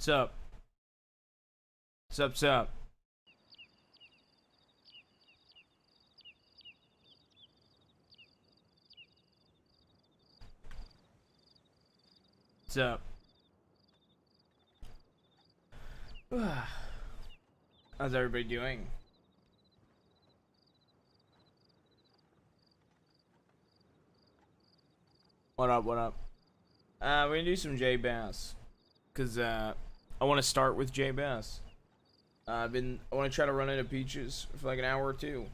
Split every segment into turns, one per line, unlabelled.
What's up? What's up? What's up? How's everybody doing? What up, what up? We're gonna do some JBaas. Cause, I want to start with JBaas. I want to try to run into Peaches for like an hour or two.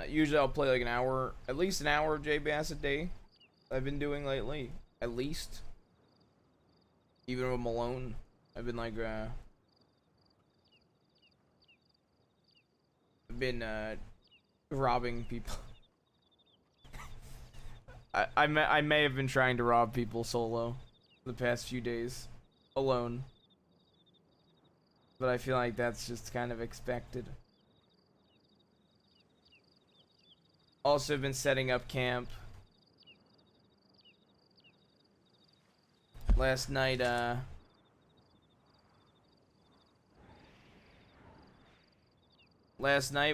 Usually I'll play like an hour, at least an hour of JBaas a day. I've been doing lately. At least. Even when I'm alone. I've been like, I've been, robbing people. I may have been trying to rob people solo the past few days. Alone. But I feel like that's just kind of expected. Also been setting up camp. Last night,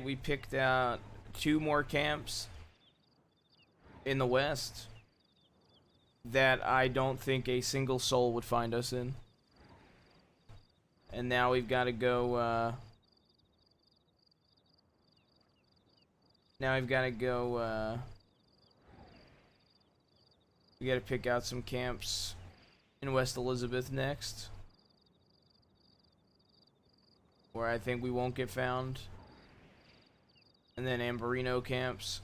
we picked out 2 more camps in the West that I don't think a single soul would find us in. And now we've got to go, we got to pick out some camps in West Elizabeth next, where I think we won't get found. And then Amberino camps,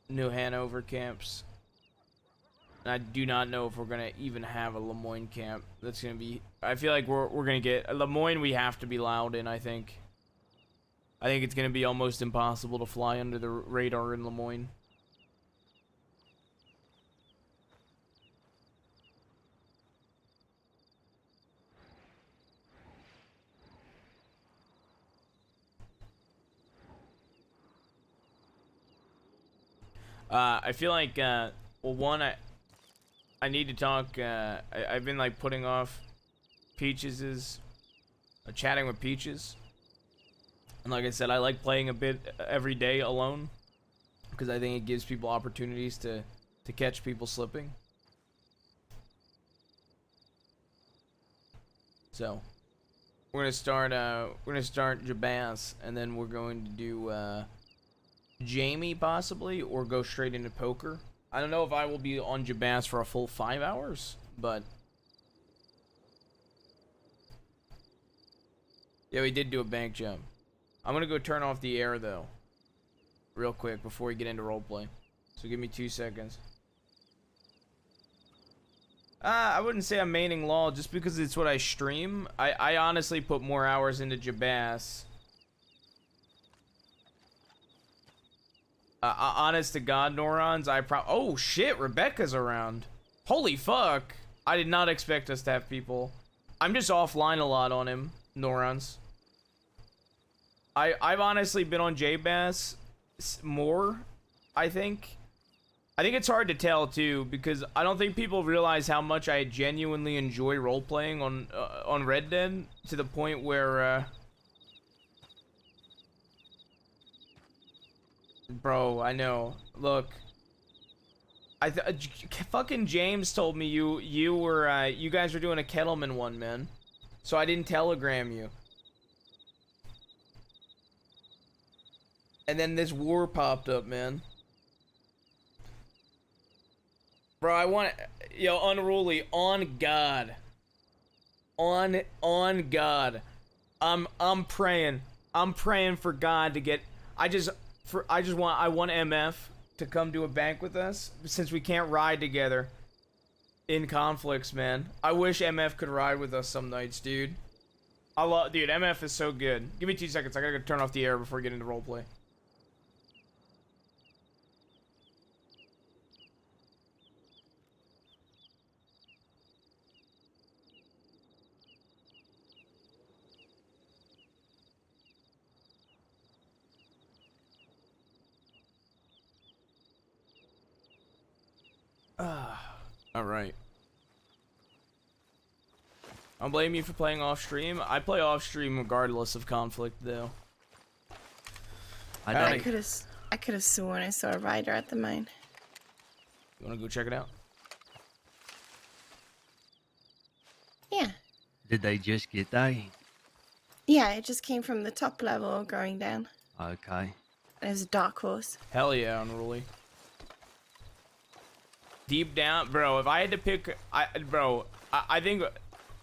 New Hanover camps. And I do not know if we're gonna even have a Lemoyne camp. That's gonna be. I feel like we're gonna get Lemoyne. We have to be loud in. I think it's gonna be almost impossible to fly under the radar in Lemoyne. I feel like, well, one, I need to talk, I've been, like, putting off Peaches's, chatting with Peaches. And like I said, I like playing a bit every day alone, because I think it gives people opportunities to catch people slipping. So, we're gonna start JBaas, and then we're going to do, Jamie possibly, or go straight into poker. I don't know if I will be on JBaas for a full 5 hours, but yeah, we did do a bank jump. I'm gonna go turn off the air though, real quick before we get into roleplay. So give me 2 seconds. I wouldn't say I'm maining LOL just because it's what I stream. I honestly put more hours into JBaas. Honest to God, Norons, oh shit, Rebecca's around. Holy fuck. I did not expect us to have people. I'm just offline a lot on him, Norons. I've honestly been on JBaas more, I think. I think it's hard to tell too, because I don't think people realize how much I genuinely enjoy role-playing on Red Dead, to the point where, bro, I know. Look, fucking James told me you guys were doing a Kettleman one, man. So I didn't telegram you. And then this war popped up, man. Bro, I want, yo, Unruly, on God. On God. I'm praying for God to get, I want MF to come do a bank with us, since we can't ride together in conflicts, man. I wish MF could ride with us some nights, dude. Dude, MF is so good. Give me 2 seconds. I gotta go turn off the air before we get into roleplay. All right. I don't blame you for playing off stream. I play off stream regardless of conflict, though.
I could have sworn I saw a rider at the mine.
You wanna go check it out?
Yeah.
Did they just get there?
Yeah, it just came from the top level going down.
Okay.
There's a dark horse.
Hell yeah, unruly. Deep down, bro. If I had to pick, I think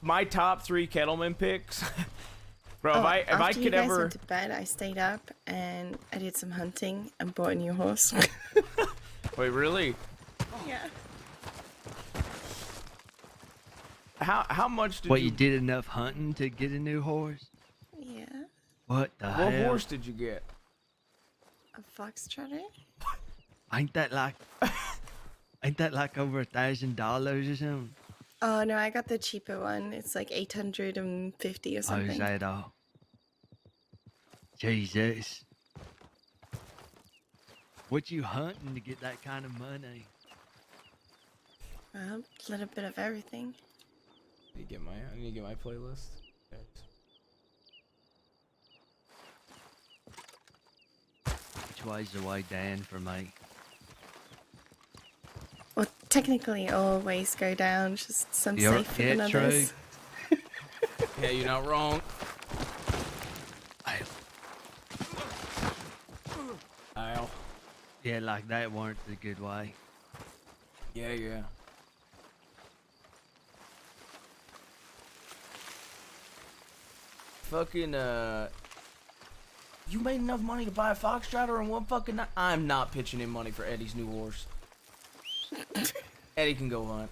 my top 3 Kettleman picks. Bro, if I
after
could
you guys
ever.
went to bed, I stayed up and I did some hunting and bought a new horse.
Wait, really?
Yeah.
How much did
What, you did enough hunting to get a new horse?
Yeah.
What the
What
hell?
horse did you get?
A foxtrotter?
Ain't that like over $1,000 or something?
Oh no, I got the cheaper one. It's like 850 or
Oh,
something.
is that all? Jesus. What you hunting to get that kind of money?
Well, a little bit of everything.
I need to get my playlist.
Which way's the way down for me?
Well, technically all ways go down, just some safer than others.
True.
Yeah, you're not wrong. Ow.
Yeah, like that weren't the good way.
Yeah. Fucking, you made enough money to buy a Foxtrotter in one fucking night? I'm not pitching in money for Eddie's new horse. Eddie can go hunt.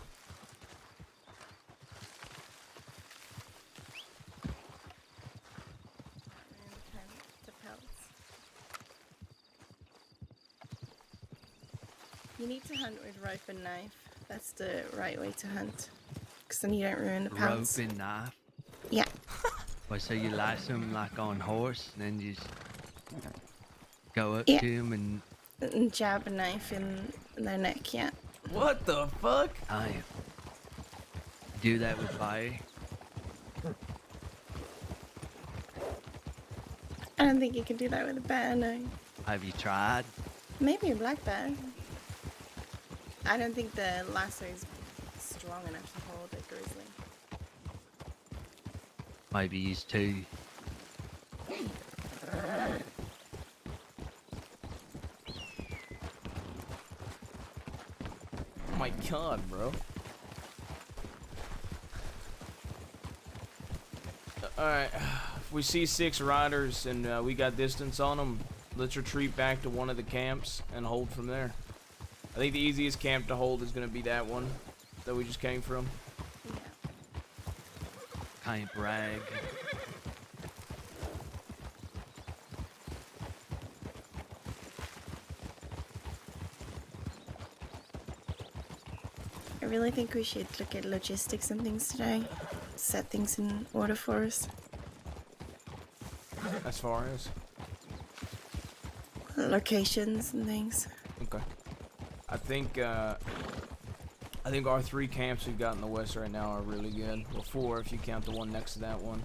You need to hunt with rope and knife. That's the right way to hunt. Because then you don't ruin the
Rope
pelts.
and knife.
Yeah.
Well, so you lash them like on horse, and then just go up
Yeah.
to them
And jab a knife in their neck, yeah.
What the fuck?
I do that with fire.
I don't think you can do that with a bear, no.
Have you tried?
Maybe a black bear. I don't think the lasso is strong enough to hold a grizzly.
Maybe use 2.
Oh my god, bro. Alright, if we see 6 riders and we got distance on them, let's retreat back to one of the camps and hold from there. I think the easiest camp to hold is going to be that one that we just came from.
Yeah.
Can't brag.
I really think we should look at logistics and things today. Set things in order for us.
As far as?
Locations and things.
Okay. I think our 3 camps we've got in the west right now are really good. Well, 4 if you count the one next to that one.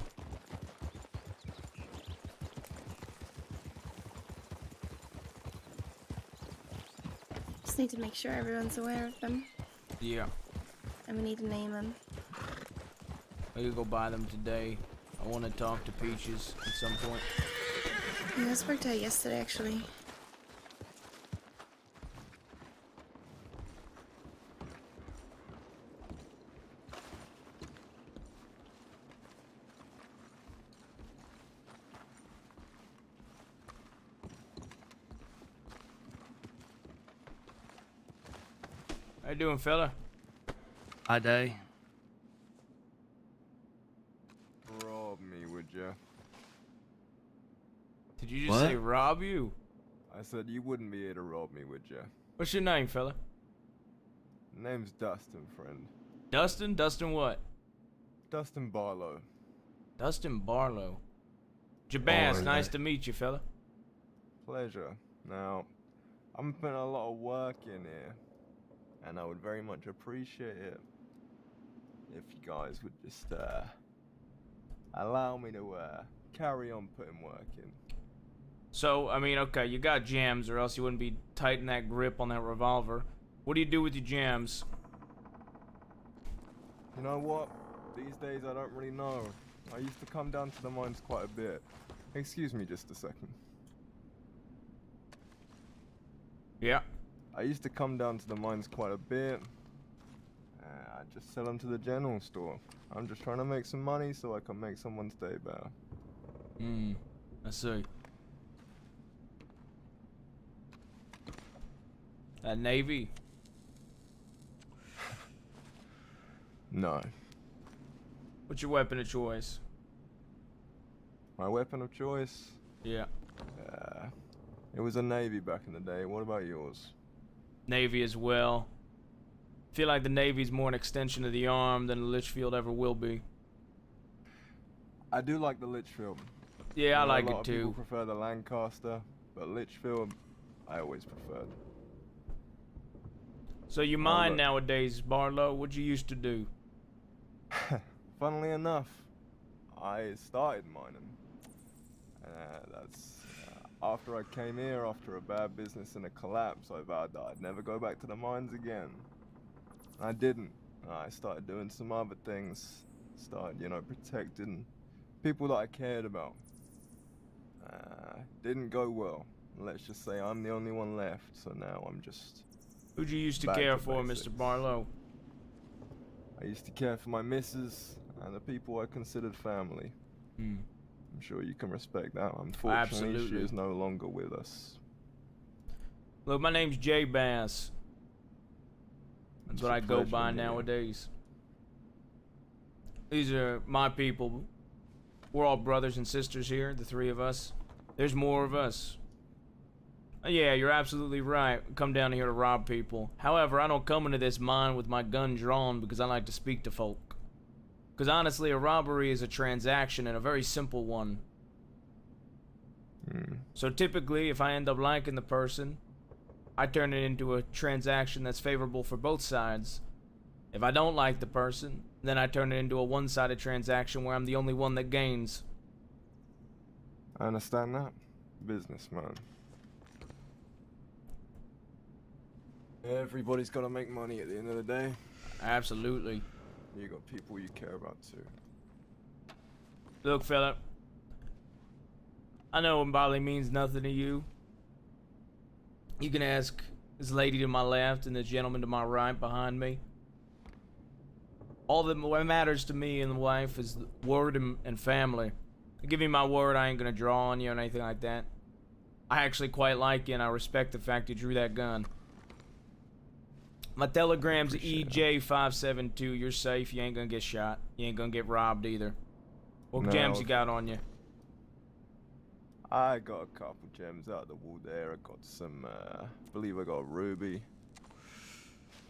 Just need to make sure everyone's aware of them.
Yeah.
And we need to name them.
I could go buy them today. I want to talk to Peaches at some point.
Yeah, I spoke to her yesterday, actually.
How you doing, fella?
I do.
Rob me, would ya?
Did you just
What?
say rob you?
I said you wouldn't be here to rob me, would ya?
What's your name, fella?
Name's Dustin, friend.
Dustin? Dustin what?
Dustin Barlow.
Dustin Barlow. JBaas,
Barlow.
nice to meet you, fella.
Pleasure. Now, I'm putting a lot of work in here, and I would very much appreciate it if you guys would just allow me to carry on putting work in.
So, I mean, okay, you got jams, or else you wouldn't be tightening that grip on that revolver. What do you do with your jams?
You know what? These days I don't really know. I used to come down to the mines quite a bit. Excuse me just a second.
Yeah.
I used to come down to the mines quite a bit. I just sell them to the general store. I'm just trying to make some money so I can make someone's day better.
I see. That Navy?
No.
What's your weapon of choice?
My weapon of choice?
Yeah.
It was a Navy back in the day. What about yours?
Navy as well. Feel like the Navy's more an extension of the arm than the Litchfield ever will be.
I do like the Litchfield.
Yeah, I like
a lot
it
of
too.
People prefer the Lancaster, but Litchfield, I always preferred.
So you mine nowadays, Barlow? What you used to do?
Funnily enough, I started mining. That's after I came here after a bad business and a collapse. I vowed that I'd never go back to the mines again. I didn't. I started doing some other things. Started, protecting people that I cared about. Didn't go well. Let's just say I'm the only one left. So now I'm just.
Who'd you used to
back
care
to
for,
basics.
Mr. Barlow?
I used to care for my missus and the people I considered family. I'm sure you can respect that. Unfortunately,
Absolutely.
she is no longer with us.
Look, my name's JBaas. That's what I go
Pleasure
by
meeting you.
nowadays. These are my people. We're all brothers and sisters here, the three of us. There's more of us. Yeah, you're absolutely right. I come down here to rob people. However, I don't come into this mine with my gun drawn because I like to speak to folk. Because honestly, a robbery is a transaction and a very simple one. So typically, if I end up liking the person, I turn it into a transaction that's favorable for both sides. If I don't like the person, then I turn it into a one-sided transaction where I'm the only one that gains.
I understand that. Businessman. Everybody's got to make money at the end of the day.
Absolutely.
You got people you care about too.
Look, fella. I know Mbali means nothing to you. You can ask this lady to my left and the gentleman to my right behind me. All that matters to me and the wife is word and family. I give you my word, I ain't gonna draw on you or anything like that. I actually quite like you and I respect the fact you drew that gun. My telegram's EJ572. You're safe. You ain't gonna get shot. You ain't gonna get robbed either. What gems you got on you?
I got a couple gems out of the wood there. I got some, I believe I got a ruby.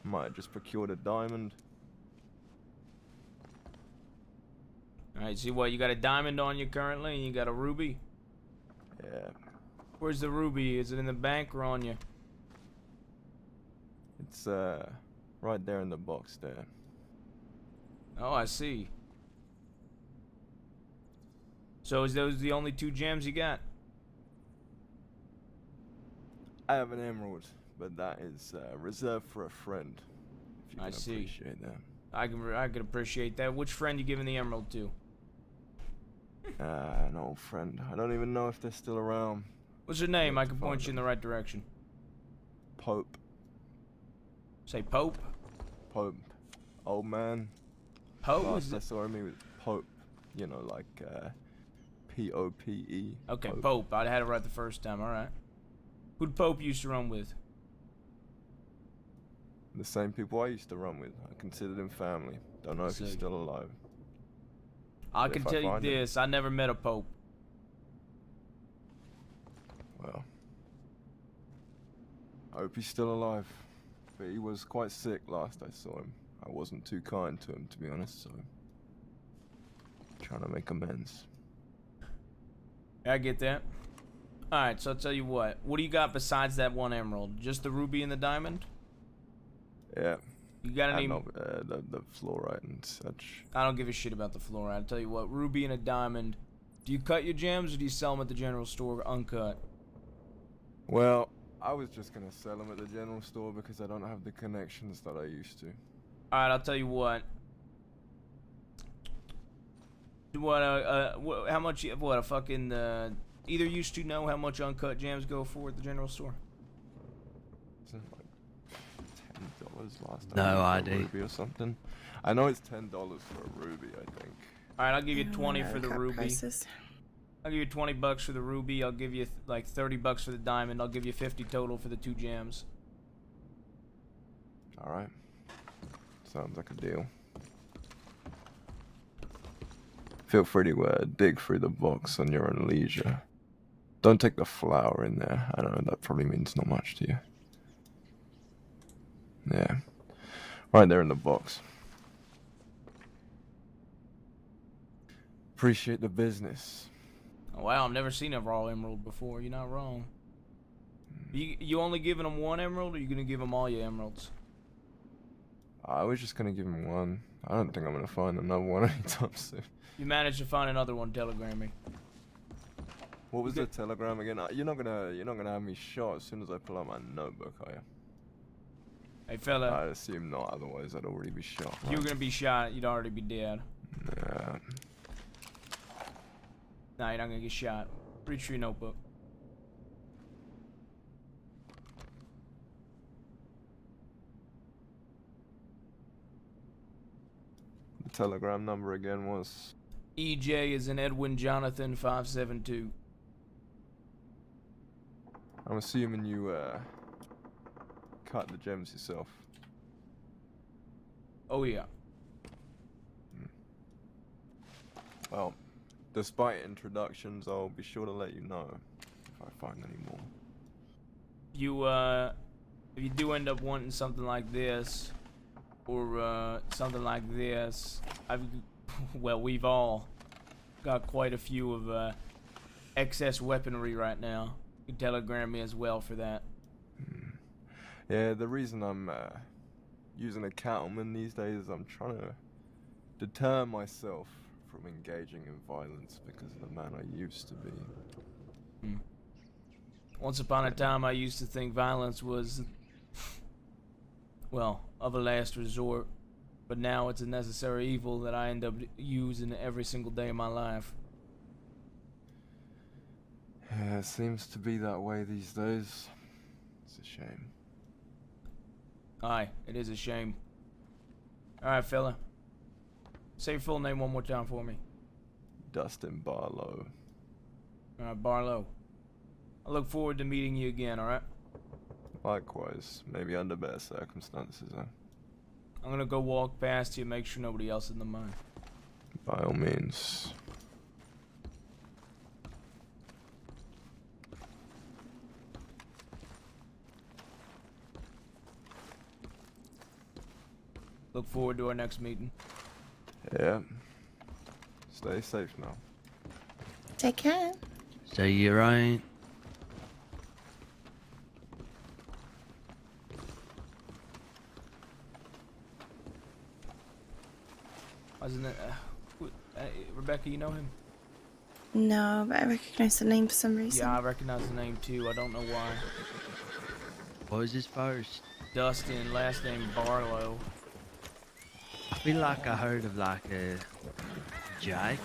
Might have just procured a diamond.
Alright, see what? You got a diamond on you currently and you got a ruby?
Yeah.
Where's the ruby? Is it in the bank or on you?
It's, right there in the box there.
Oh, I see. So is those the only two gems you got?
I have an emerald, but that is reserved for a friend. If you can
I see.
appreciate that.
I can appreciate that. Which friend you giving the emerald to?
An old friend. I don't even know if they're still around.
What's your name? I can
Find
point you in
them.
the right direction.
Pope.
Say Pope?
Pope. Old man.
Pope?
Last I saw him, he was Pope. You know, like, P-O-P-E.
Okay, Pope. I had it right the first time. Alright. Who'd Pope used to run with?
The same people I used to run with. I considered him family. Don't know if he's
Sick.
still alive.
I
But
can
if I
tell you
find him-
this. I never met a Pope.
Well, I hope he's still alive. But he was quite sick last I saw him. I wasn't too kind to him, to be honest, so trying to make amends.
I get that. Alright, so I'll tell you what. What do you got besides that one emerald? Just the ruby and the diamond?
Yeah,
You got any?
The fluorite and such.
I don't give a shit about the fluoride. I'll tell you what, ruby and a diamond. Do you cut your gems or do you sell them at the general store uncut?
Well, I was just gonna sell them at the general store because I don't have the connections that I used to.
Alright, I'll tell you what. How much, what, a fucking, either used to know how much uncut gems go for at the general store?
Isn't it like $10 last time?
No
for a
idea.
Ruby or something? I know it's $10 for a ruby, I think.
Alright, I'll give you
I don't
20
know
for the
cut
ruby.
prices.
I'll give you 20 bucks for the ruby. I'll give you like 30 bucks for the diamond. I'll give you 50 total for the 2 gems.
Alright. Sounds like a deal. Feel free to dig through the box on your own leisure. Don't take the flour in there. I know that probably means not much to you. Yeah. Right there in the box. Appreciate the business.
Oh, wow, I've never seen a raw emerald before. You're not wrong. You only giving them 1 emerald, or you gonna give them all your emeralds?
I was just gonna give him one. I don't think I'm gonna find another one anytime soon.
You managed to find another one, telegram me.
What was the telegram again? You're not gonna have me shot as soon as I pull out my notebook, are you?
Hey, fella,
I assume not. Otherwise, I'd already be shot.
if you were gonna be shot, you'd already be dead.
Yeah.
Nah, you're not gonna get shot. Reach for your notebook.
The telegram number again was.
EJ is an Edwin Jonathan 572.
I'm assuming you cut the gems yourself.
Oh yeah.
Well, despite introductions, I'll be sure to let you know if I find any more.
If you do end up wanting something like this, or something like this, well, we've all got quite a few of excess weaponry right now. You can telegram me as well for that.
Yeah, the reason I'm using a cattleman these days is I'm trying to deter myself from engaging in violence because of the man I used to be.
Once upon a time, I used to think violence was, well, of a last resort, but now it's a necessary evil that I end up using every single day of my life.
Yeah, it seems to be that way these days. It's a shame.
Aye, it is a shame. Alright, fella. Say your full name one more time for me.
Dustin Barlow.
Alright, Barlow. I look forward to meeting you again, alright?
Likewise, maybe under better circumstances, huh?
I'm gonna go walk past you and make sure nobody else is in the mine.
By all means.
Look forward to our next meeting.
Yeah. Stay safe now.
Take care.
So you're right.
Wasn't it? Rebecca, you know him?
No, but I recognize the name for some reason.
Yeah, I recognize the name too. I don't know why.
What was his first?
Dustin, last name Barlow.
I feel like I heard of like a Jake.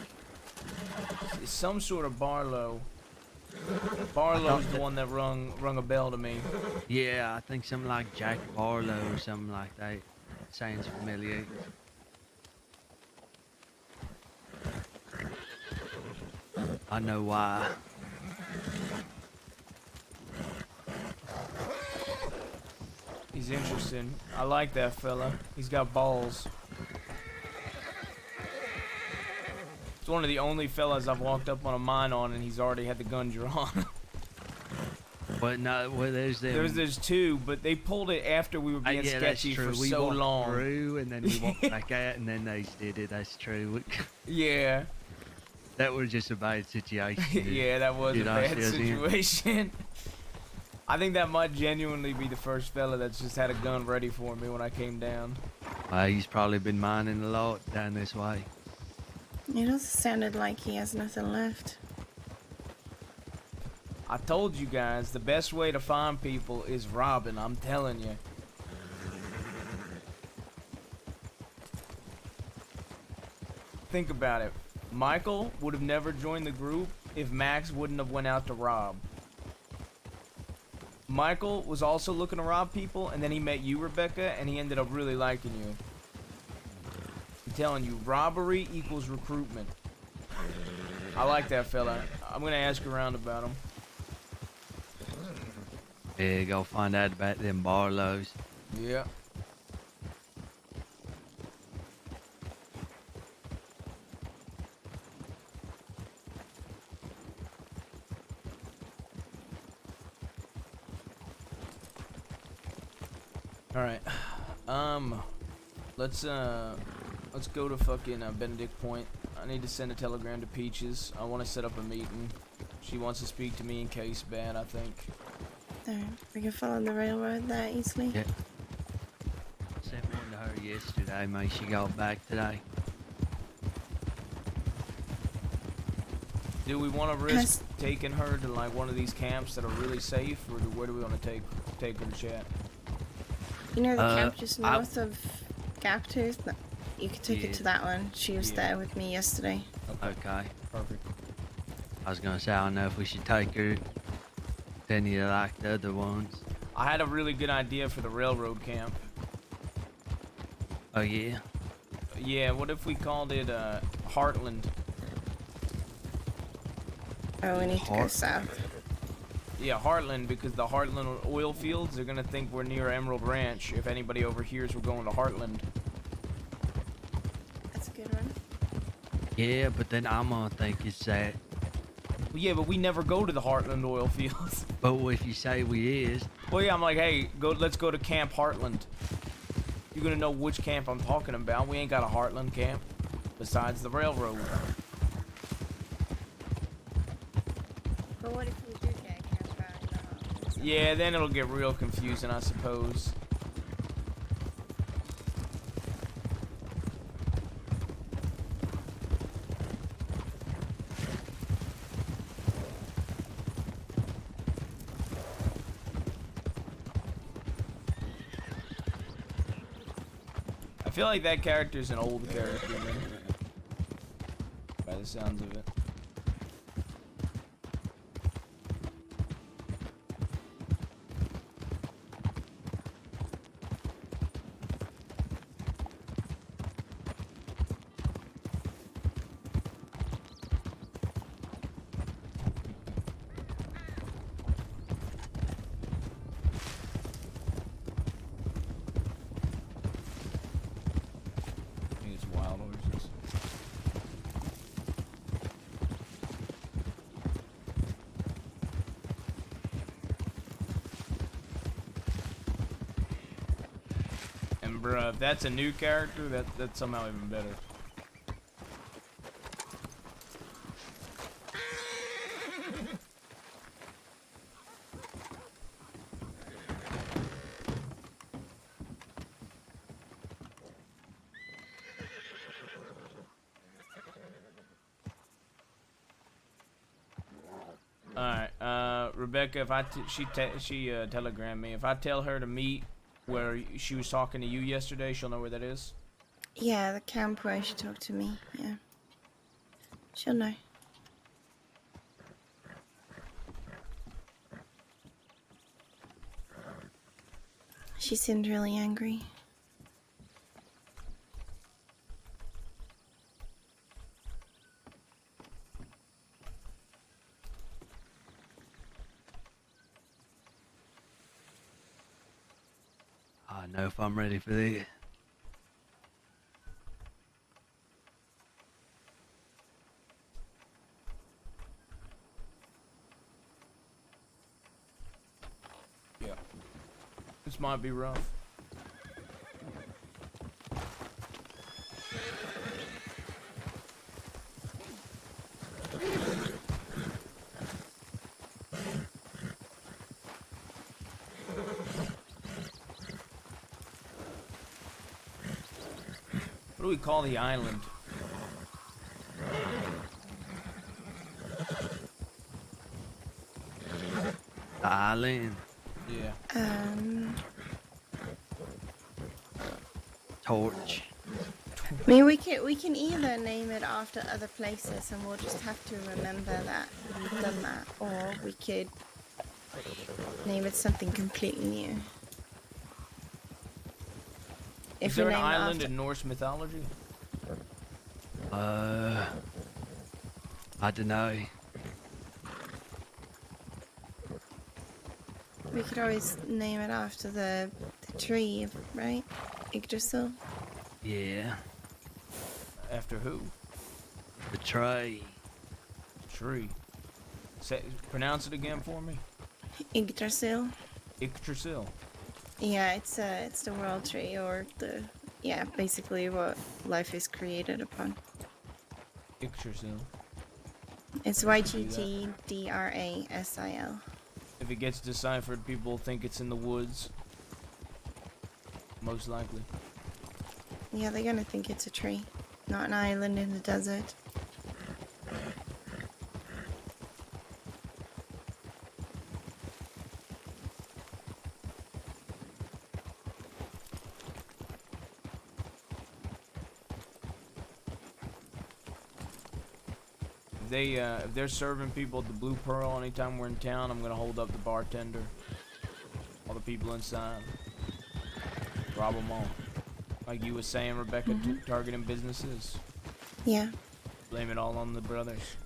It's some sort of Barlow. Barlow's the one that rung a bell to me.
Yeah, I think something like Jack Barlow or something like that. Sounds familiar. I know why.
He's interesting. I like that fella. He's got balls. It's one of the only fellas I've walked up on a mine on and he's already had the gun drawn.
But no, well, there's them.
There's 2, but they pulled it after we were being
yeah, that's
sketchy
true.
for
We
so
walked
long.
through and then we walked back out and then they did it. That's true.
Yeah.
That was just a bad situation.
Yeah, that was a bad situation. I think that might genuinely be the first fella that's just had a gun ready for me when I came down.
He's probably been mining a lot down this way.
It also sounded like he has nothing left.
I told you guys, the best way to find people is robbing, I'm telling you. Think about it. Michael would have never joined the group if Max wouldn't have went out to rob. Michael was also looking to rob people, and then he met you, Rebecca, and he ended up really liking you. I'm telling you, robbery equals recruitment. I like that fella. I'm gonna ask around about him.
Yeah, go find out about them Barlows.
Yeah. All right. Let's go to fucking Benedict Point. I need to send a telegram to Peaches. I want to set up a meeting. She wants to speak to me in case bad, I think.
Alright, we can follow the railroad that easily.
Yeah. Sent one to her yesterday, mate. She got back today.
Do we want to risk taking her to like one of these camps that are really safe, or where do we want to take her to chat?
You know the camp just north of Gaptooth? No, you could take it to that one. She was there with me yesterday.
Okay.
Perfect.
I was gonna say, I don't know if we should take her to any of like the other ones.
I had a really good idea for the railroad camp.
Oh yeah?
Yeah, what if we called it Heartland?
Oh, we need to go south.
Yeah, Heartland, because the Heartland oil fields, they're gonna think we're near Emerald Ranch if anybody overhears we're going to Heartland.
That's a good one.
Yeah, but then I'm gonna think it's that.
Well, yeah, but we never go to the Heartland oil fields.
But if you say we is,
Well, yeah, I'm like, hey, let's go to Camp Heartland. You're gonna know which camp I'm talking about. We ain't got a Heartland camp besides the railroad.
But what if we do get a camp out in the mountains?
Yeah, then it'll get real confusing, I suppose. I feel like that character's an old character, man. By the sounds of it. Bruh, if that's a new character, that's somehow even better. Alright, Rebecca, if she telegrammed me. If I tell her to meet where she was talking to you yesterday, she'll know where that is?
Yeah, the camp where she talked to me, yeah. She'll know. She seemed really angry.
I know if I'm ready for this.
Yeah. This might be rough. do we call the island?
The island.
Yeah.
Torch.
I mean, we can either name it after other places, and we'll just have to remember that we've done that, or we could name it something completely new.
Is there an island in Norse mythology?
I don't know.
We could always name it after the tree, right? Yggdrasil.
Yeah.
After who?
The tree.
Tree. Pronounce it again for me.
Yggdrasil.
Yggdrasil.
Yeah, it's the world tree, or basically what life is created upon.
Yggdrasil.
It's Yggdrasil.
If it gets deciphered, people think it's in the woods. Most likely.
Yeah, they're gonna think it's a tree, not an island in the desert.
If they're serving people at the Blue Pearl anytime we're in town, I'm gonna hold up the bartender. All the people inside. Rob them all. Like you was saying, Rebecca, targeting businesses.
Yeah.
Blame it all on the brothers.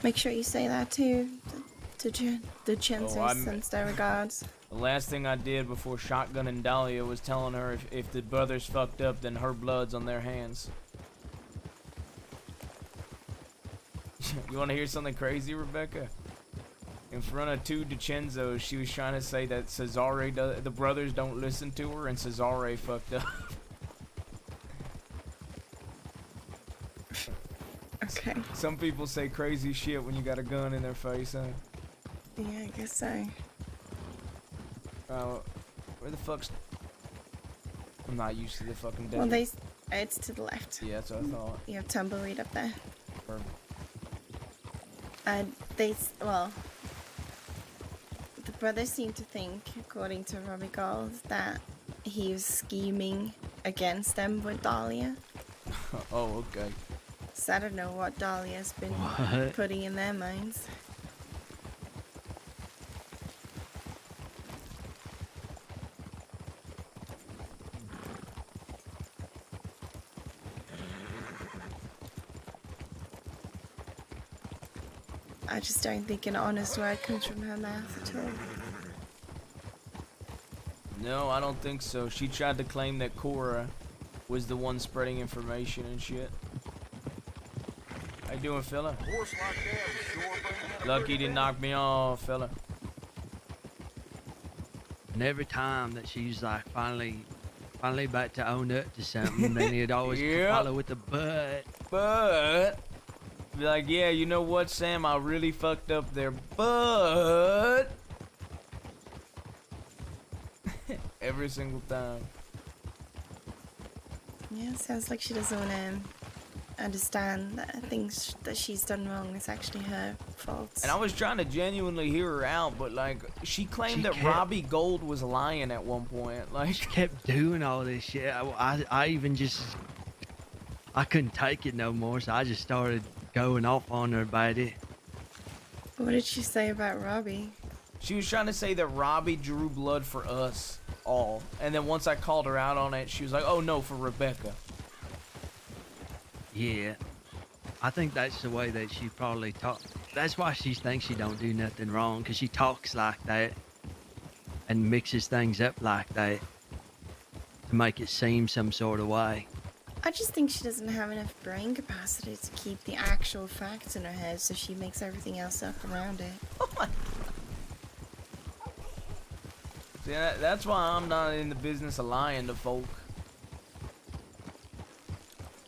Make sure you say that too. To Chensis sends their regards.
The last thing I did before shotgunning Dahlia was telling her if the brothers fucked up, then her blood's on their hands. You want to hear something crazy, Rebecca? In front of two DiCenzos, she was trying to say that the brothers don't listen to her, and Cesare fucked up.
Okay.
Some people say crazy shit when you got a gun in their face, huh?
Yeah, I guess so.
Where the fuck's... I'm not used to the fucking desert.
Well, it's to the left.
Yeah, that's what I thought.
You have Tumbleweed up there.
Perfect.
The brothers seem to think, according to Robbie Gold, that he was scheming against them with Dahlia.
Oh, okay.
So I don't know what Dahlia's been putting in their minds. I just don't think an honest word comes from her mouth at all.
No, I don't think so. She tried to claim that Cora was the one spreading information and shit. How you doing, fella? Lucky didn't knock me off, fella.
And every time that she's like finally about to own up to something, then he'd always follow with the but.
Be like, yeah, you know what, Sam? I really fucked up there, but every single time.
Yeah, it sounds like she doesn't want to understand that things that she's done wrong is actually her fault.
And I was trying to genuinely hear her out, but like, she claimed that Robbie Gold was lying at one point. Like,
she kept doing all this shit. I even just, I couldn't take it no more, so I just started going off on her about it.
What did she say about Robbie?
She was trying to say that Robbie drew blood for us all, and then once I called her out on it, she was like, oh no, for Rebecca.
Yeah, I think that's the way that she probably talks. That's why she thinks she don't do nothing wrong, because she talks like that and mixes things up like that to make it seem some sort of way.
I just think she doesn't have enough brain capacity to keep the actual facts in her head, so she makes everything else up around it.
See, that's why I'm not in the business of lying to folk.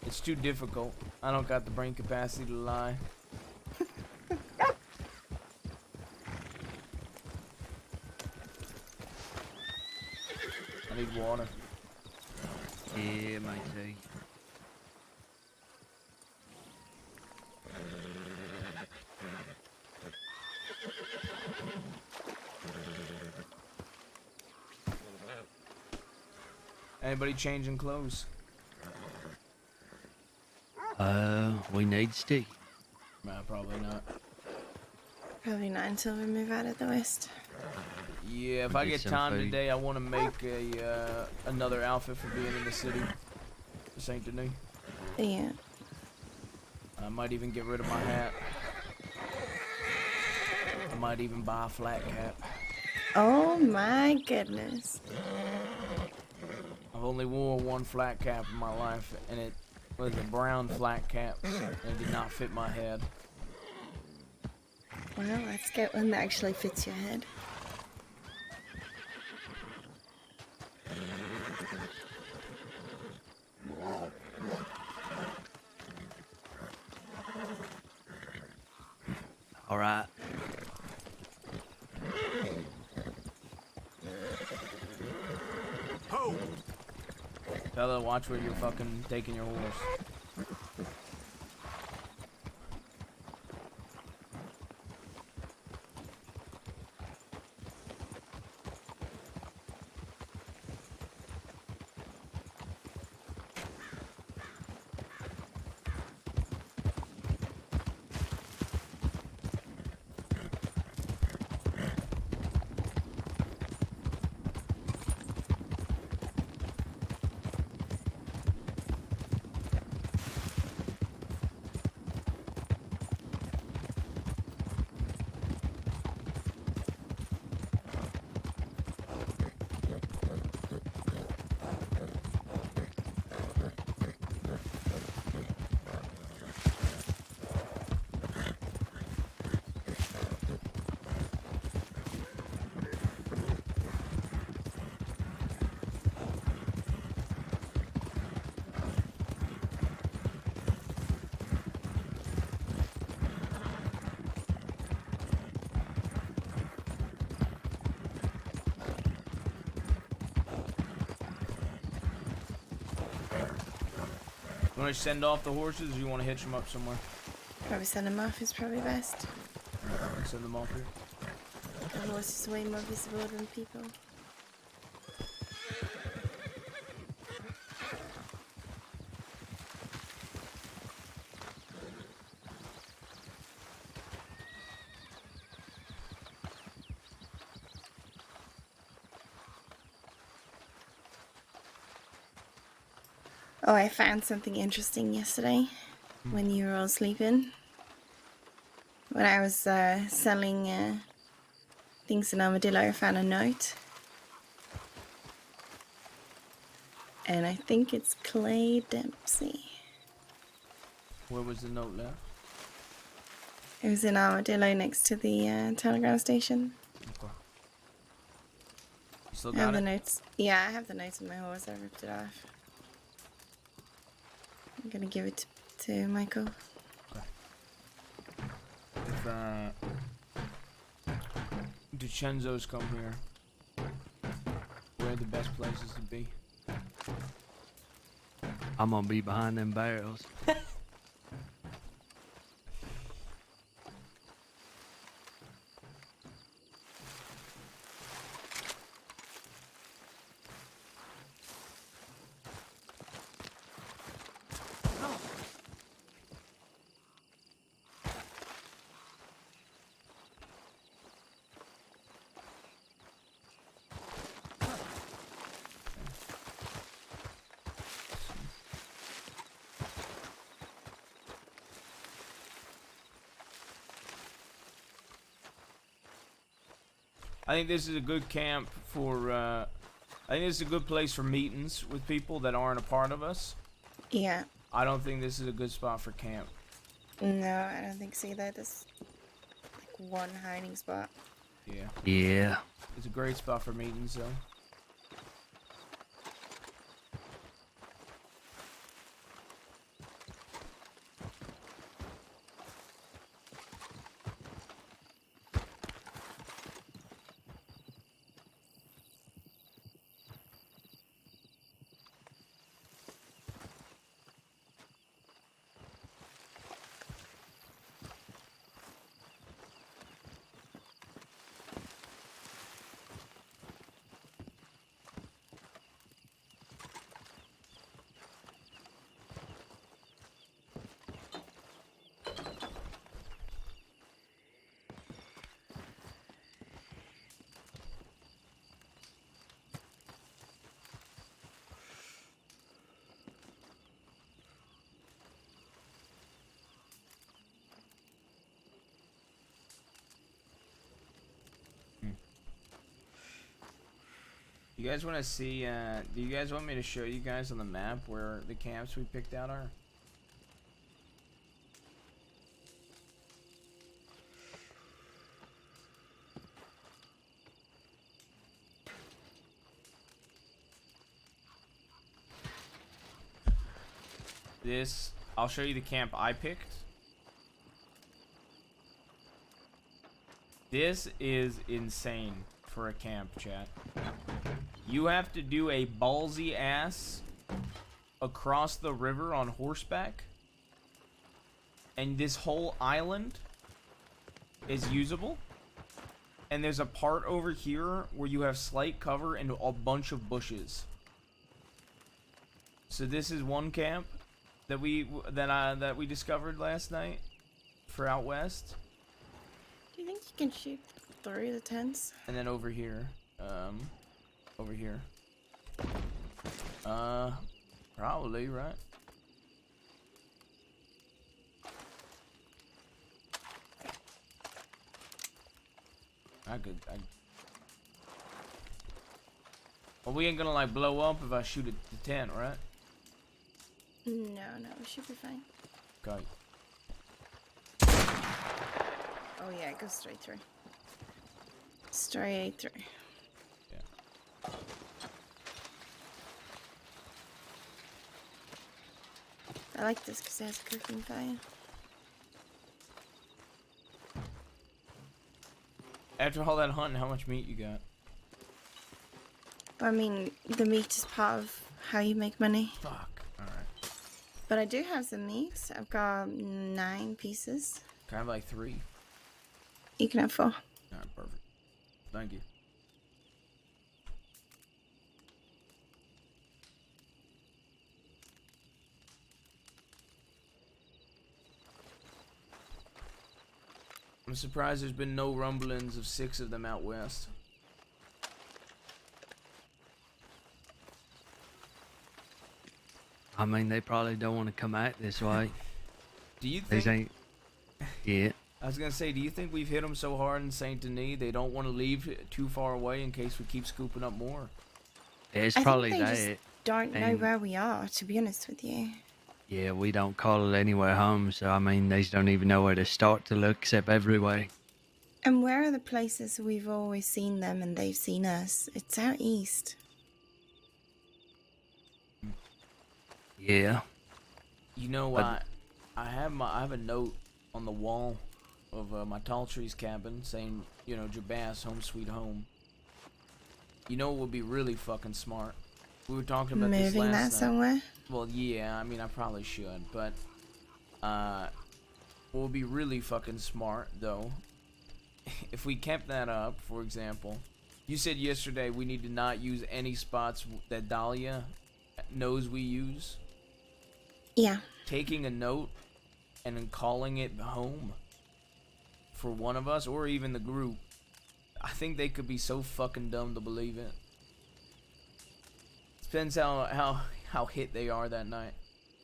It's too difficult. I don't got the brain capacity to lie. I need water.
Yeah, me too.
Anybody changing clothes?
We need Steve.
Nah, probably not.
Probably not until we move out of the West.
Yeah, if
Or
I
get
get
some
time
food.
today, I want to make a another outfit for being in the city, Saint Denis.
Yeah.
I might even get rid of my hat. I might even buy a flat cap.
Oh my goodness.
I've only wore one flat cap in my life, and it was a brown flat cap, and it did not fit my head.
Well, let's get one that actually fits your head.
All right.
Fella, watch where you're fucking taking your horse. You want to send off the horses, or you want to hitch them up somewhere?
Probably send them off is probably best.
Send them off here.
The horse is way more visible than people. Oh, I found something interesting yesterday when you were all sleeping. When I was selling things in Armadillo, I found a note. And I think it's Clay Dempsey.
Where was the note left?
It was in Armadillo next to the telegram station.
Okay. You still
I have
got
the
it?
notes. Yeah, I have the notes on my horse. I ripped it off. I'm gonna give it to Michael.
If DiCenzo's come here, where are the best places to be?
I'm gonna be behind them barrels.
I think this is a good camp for, I think this is a good place for meetings with people that aren't a part of us.
Yeah.
I don't think this is a good spot for camp.
No, I don't think so either. There's like one hiding spot.
Yeah.
Yeah.
It's a great spot for meetings, though. You guys want to see, do you guys want me to show you guys on the map where the camps we picked out are? I'll show you the camp I picked. This is insane for a camp, chat. You have to do a ballsy ass across the river on horseback. And this whole island is usable. And there's a part over here where you have slight cover and a bunch of bushes. So this is one camp that we discovered last night for out west.
Do you think you can shoot through the tents?
And then over here, probably, right? Well, we ain't gonna like blow up if I shoot at the tent, right?
No, we should be fine.
Okay.
Oh yeah, go straight through. Straight through.
Yeah.
I like this because it has cooking fire.
After all that hunting, how much meat you got?
I mean, the meat is part of how you make money.
Fuck. Alright.
But I do have some meat. I've got 9 pieces.
Can I have like 3?
You can have 4.
Alright, perfect. Thank you. I'm surprised there's been no rumblings of 6 of them out west.
I mean, they probably don't want to come out this way.
Do you
These
think...
ain't... Yeah.
I was gonna say, do you think we've hit them so hard in Saint Denis they don't want to leave too far away in case we keep scooping up more?
It's
I
probably
think they
that.
just don't know
and-
where we are, to be honest with you.
Yeah, we don't call it anywhere home, so I mean, they don't even know where to start to look except everywhere.
And where are the places we've always seen them and they've seen us? It's out east.
Yeah.
You know,
But-
I have a note on the wall of my tall trees cabin saying, you know, JBaas, home sweet home. You know what would be really fucking smart? We were talking about this
Moving
last
that
night.
somewhere?
Well, yeah, I mean, I probably should, but what would be really fucking smart, though, if we kept that up, for example, you said yesterday we need to not use any spots that Dahlia knows we use.
Yeah.
Taking a note and then calling it home for one of us, or even the group, I think they could be so fucking dumb to believe it. Depends how hit they are that night.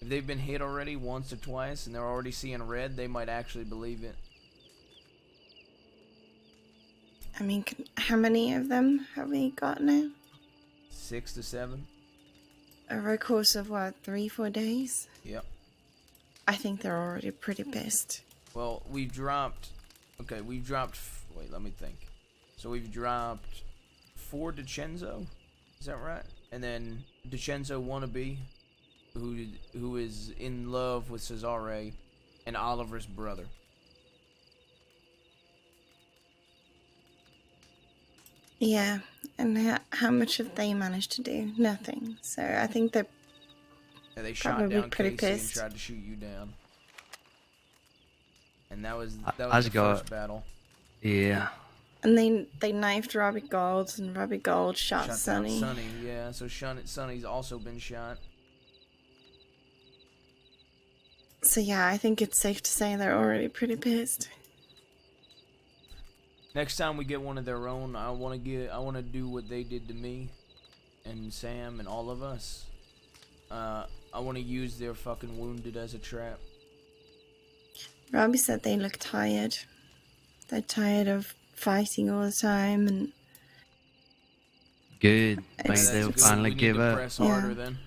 If they've been hit already once or twice and they're already seeing red, they might actually believe it.
I mean, how many of them have we got now?
6 to 7.
Over a course of what, 3-4 days?
Yep.
I think they're already pretty pissed.
Well, we've dropped... Okay, we've dropped... Wait, let me think. So we've dropped 4 DiCenzo. Is that right? And then DiCenzo wannabe, who is in love with Cesare, and Oliver's brother.
Yeah, and how much have they managed to do? Nothing. So I think they're
And they shot
probably
down
pretty
Casey
pissed.
and tried to shoot you down. And that was
I
the
got-
first battle.
Yeah.
And they knifed Robbie Gold, and Robbie Gold shot
Shot
Sonny.
down Sonny, yeah. So Sonny's also been shot.
So yeah, I think it's safe to say they're already pretty pissed.
Next time we get one of their own, I want to do what they did to me, and Sam and all of us. I want to use their fucking wounded as a trap.
Robbie said they look tired. They're tired of fighting all the time, and
Good. Maybe
It's
they'll
good.
finally
We need
give
to
up.
press harder
Yeah.
then.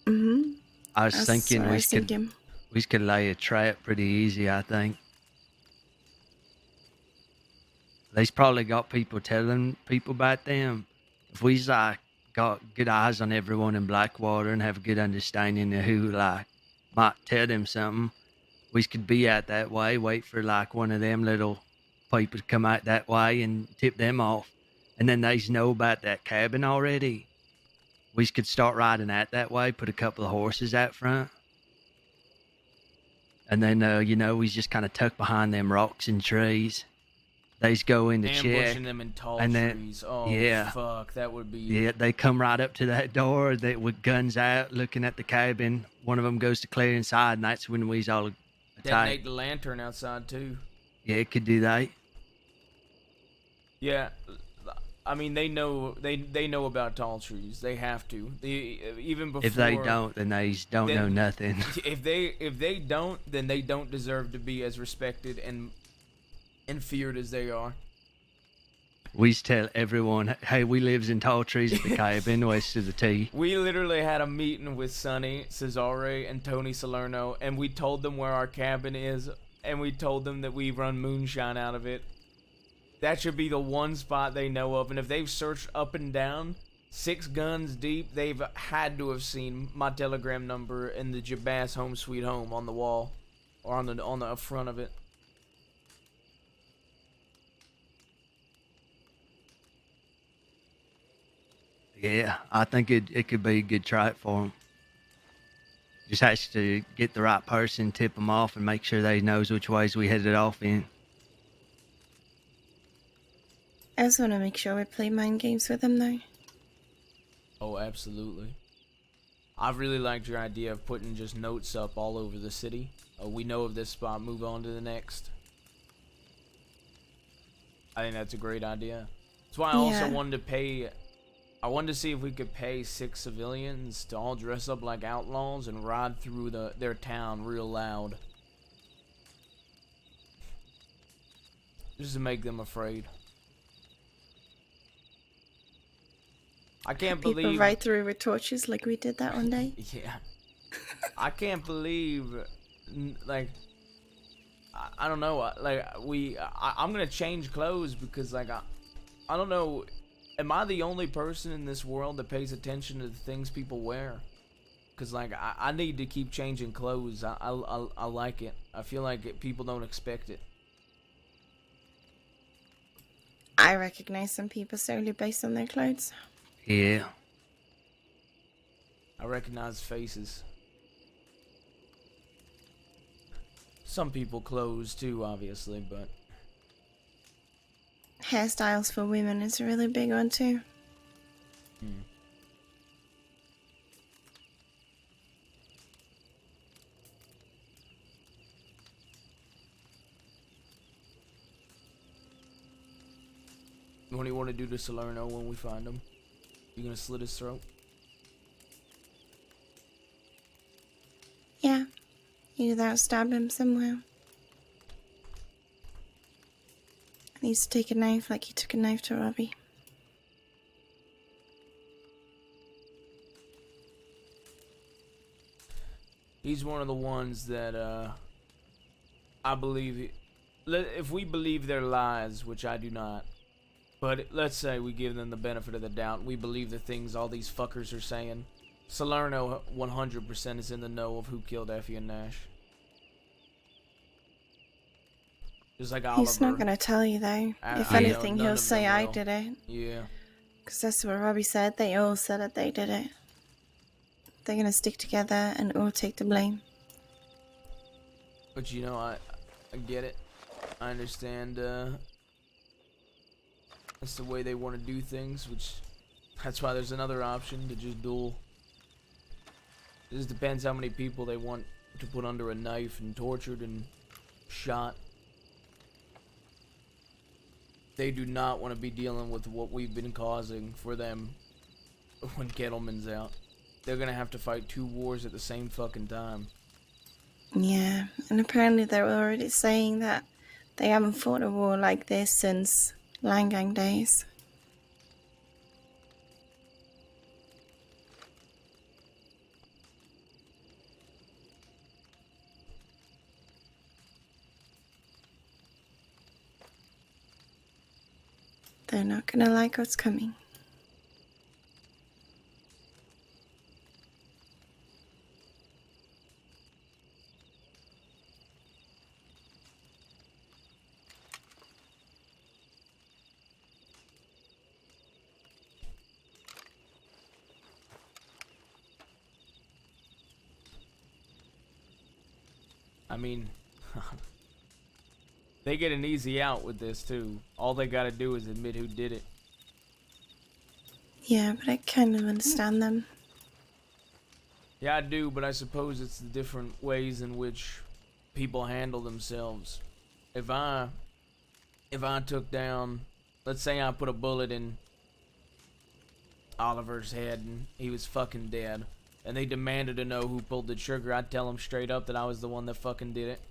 Mm-hmm.
I was
That's
thinking
what I
we
was
could
thinking.
lay a trap pretty easy, I think. They's probably got people telling people about them. If we like got good eyes on everyone in Blackwater and have a good understanding of who like might tell them something, we could be out that way, wait for like one of them little people to come out that way and tip them off. And then they know about that cabin already. We could start riding out that way, put a couple of horses out front. And then, we just kind of tuck behind them rocks and trees. They's go in to check.
Ambushing them in tall
and then,
trees. Oh,
yeah.
fuck. That would be...
Yeah, they come right up to that door with guns out, looking at the cabin. One of them goes to clear inside, and that's when we's all attack.
Detonate the lantern outside, too.
Yeah, it could do that.
Yeah. I mean, they know about tall trees. They have to. Even before...
If they don't, then they don't know nothing.
If they don't, then they don't deserve to be as respected and feared as they are.
We tell everyone, hey, we lives in tall trees at the cabin west of the T.
We literally had a meeting with Sonny, Cesare, and Tony Salerno, and we told them where our cabin is, and we told them that we run moonshine out of it. That should be the one spot they know of, and if they've searched up and down, 6 guns deep, they've had to have seen my telegram number and the JBaas Home Sweet Home on the wall, or on the front of it.
Yeah, I think it could be a good try for them. Just has to get the right person, tip them off, and make sure they knows which ways we headed off in.
I just want to make sure we play mind games with them, though.
Oh, absolutely. I really liked your idea of putting just notes up all over the city. We know of this spot, move on to the next. I think that's a great idea. That's why I also wanted to pay... I wanted to see if we could pay 6 civilians to all dress up like outlaws and ride through their town real loud. Just to make them afraid. I can't believe...
People ride through with torches like we did that one day.
Yeah. I can't believe... Like... I don't know. Like, I'm gonna change clothes because, like, I don't know... Am I the only person in this world that pays attention to the things people wear? Because, like, I need to keep changing clothes. I like it. I feel like people don't expect it.
I recognize some people solely based on their clothes.
Yeah.
I recognize faces. Some people clothes too, obviously, but...
Hairstyles for women is a really big one, too.
What do you want to do to Salerno when we find him? You gonna slit his throat?
Yeah. Either stab him somewhere. He needs to take a knife like he took a knife to Robbie.
He's one of the ones that, I believe... If we believe their lies, which I do not, but let's say we give them the benefit of the doubt, we believe the things all these fuckers are saying, Salerno 100% is in the know of who killed Effie and Nash. Just like Oliver.
He's not gonna tell you, though. If anything, he'll say I did it.
Yeah.
Because that's what Robbie said. They all said that they did it. They're gonna stick together and all take the blame.
But you know, I get it. I understand, that's the way they want to do things, which, that's why there's another option to just duel. It just depends how many people they want to put under a knife and tortured and shot. They do not want to be dealing with what we've been causing for them when Kettleman's out. They're gonna have to fight 2 wars at the same fucking time.
Yeah, and apparently they're already saying that they haven't fought a war like this since Langang days. They're not gonna like what's coming.
I mean, they get an easy out with this too. All they gotta do is admit who did it.
Yeah, but I kind of understand them.
Yeah, I do, but I suppose it's the different ways in which people handle themselves. If I took down, let's say I put a bullet in Oliver's head and he was fucking dead, and they demanded to know who pulled the trigger, I'd tell them straight up that I was the one that fucking did it.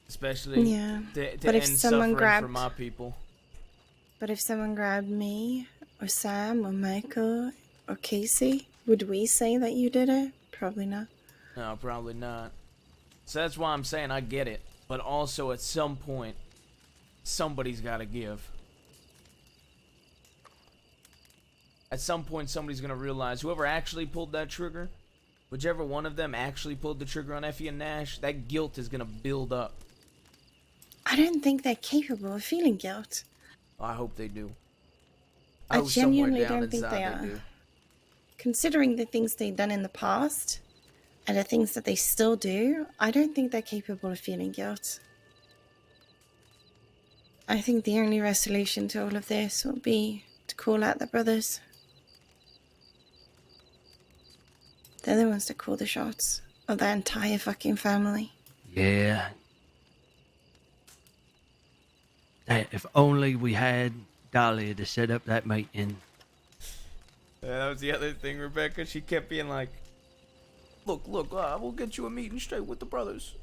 Especially
Yeah,
to
but if
end
someone
suffering for my people.
But if someone grabbed me, or Sam, or Michael, or Casey, would we say that you did it? Probably not.
No, probably not. So that's why I'm saying I get it. But also at some point, somebody's got to give. At some point, somebody's going to realize whoever actually pulled that trigger, whichever one of them actually pulled the trigger on Effie and Nash, that guilt is going to build up.
I don't think they're capable of feeling guilt.
I hope they do.
I
hope somewhere
genuinely
down
don't think they
inside
are.
do.
Considering the things they've done in the past, and the things that they still do, I don't think they're capable of feeling guilt. I think the only resolution to all of this will be to call out the brothers. They're the ones that call the shots of that entire fucking family.
Yeah. Hey, if only we had Dahlia to set up that meeting.
Yeah, that was the other thing, Rebecca. She kept being like, look, we'll get you a meeting straight with the brothers.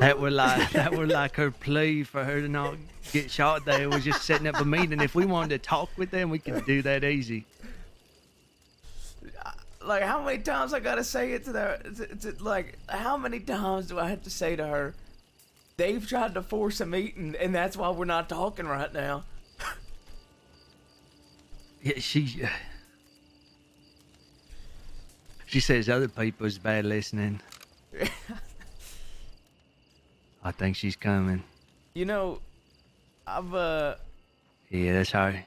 That were like her plea for her to not get shot there was just setting up a meeting. If we wanted to talk with them, we could do that easy.
Like, how many times I gotta say it to her? Like, how many times do I have to say to her, they've tried to force a meeting, and that's why we're not talking right now?
Yeah, she says other people's bad listening. I think she's coming.
You know,
Yeah, that's her.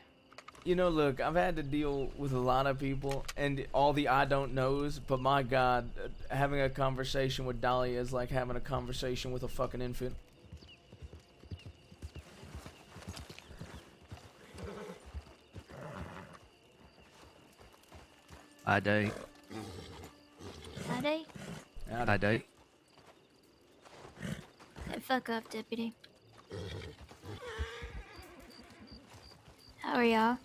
You know, look, I've had to deal with a lot of people and all the I don't knows, but my God, having a conversation with Dahlia is like having a conversation with a fucking infant.
I do.
Howdy.
I do.
Hey, fuck off, deputy. How are y'all?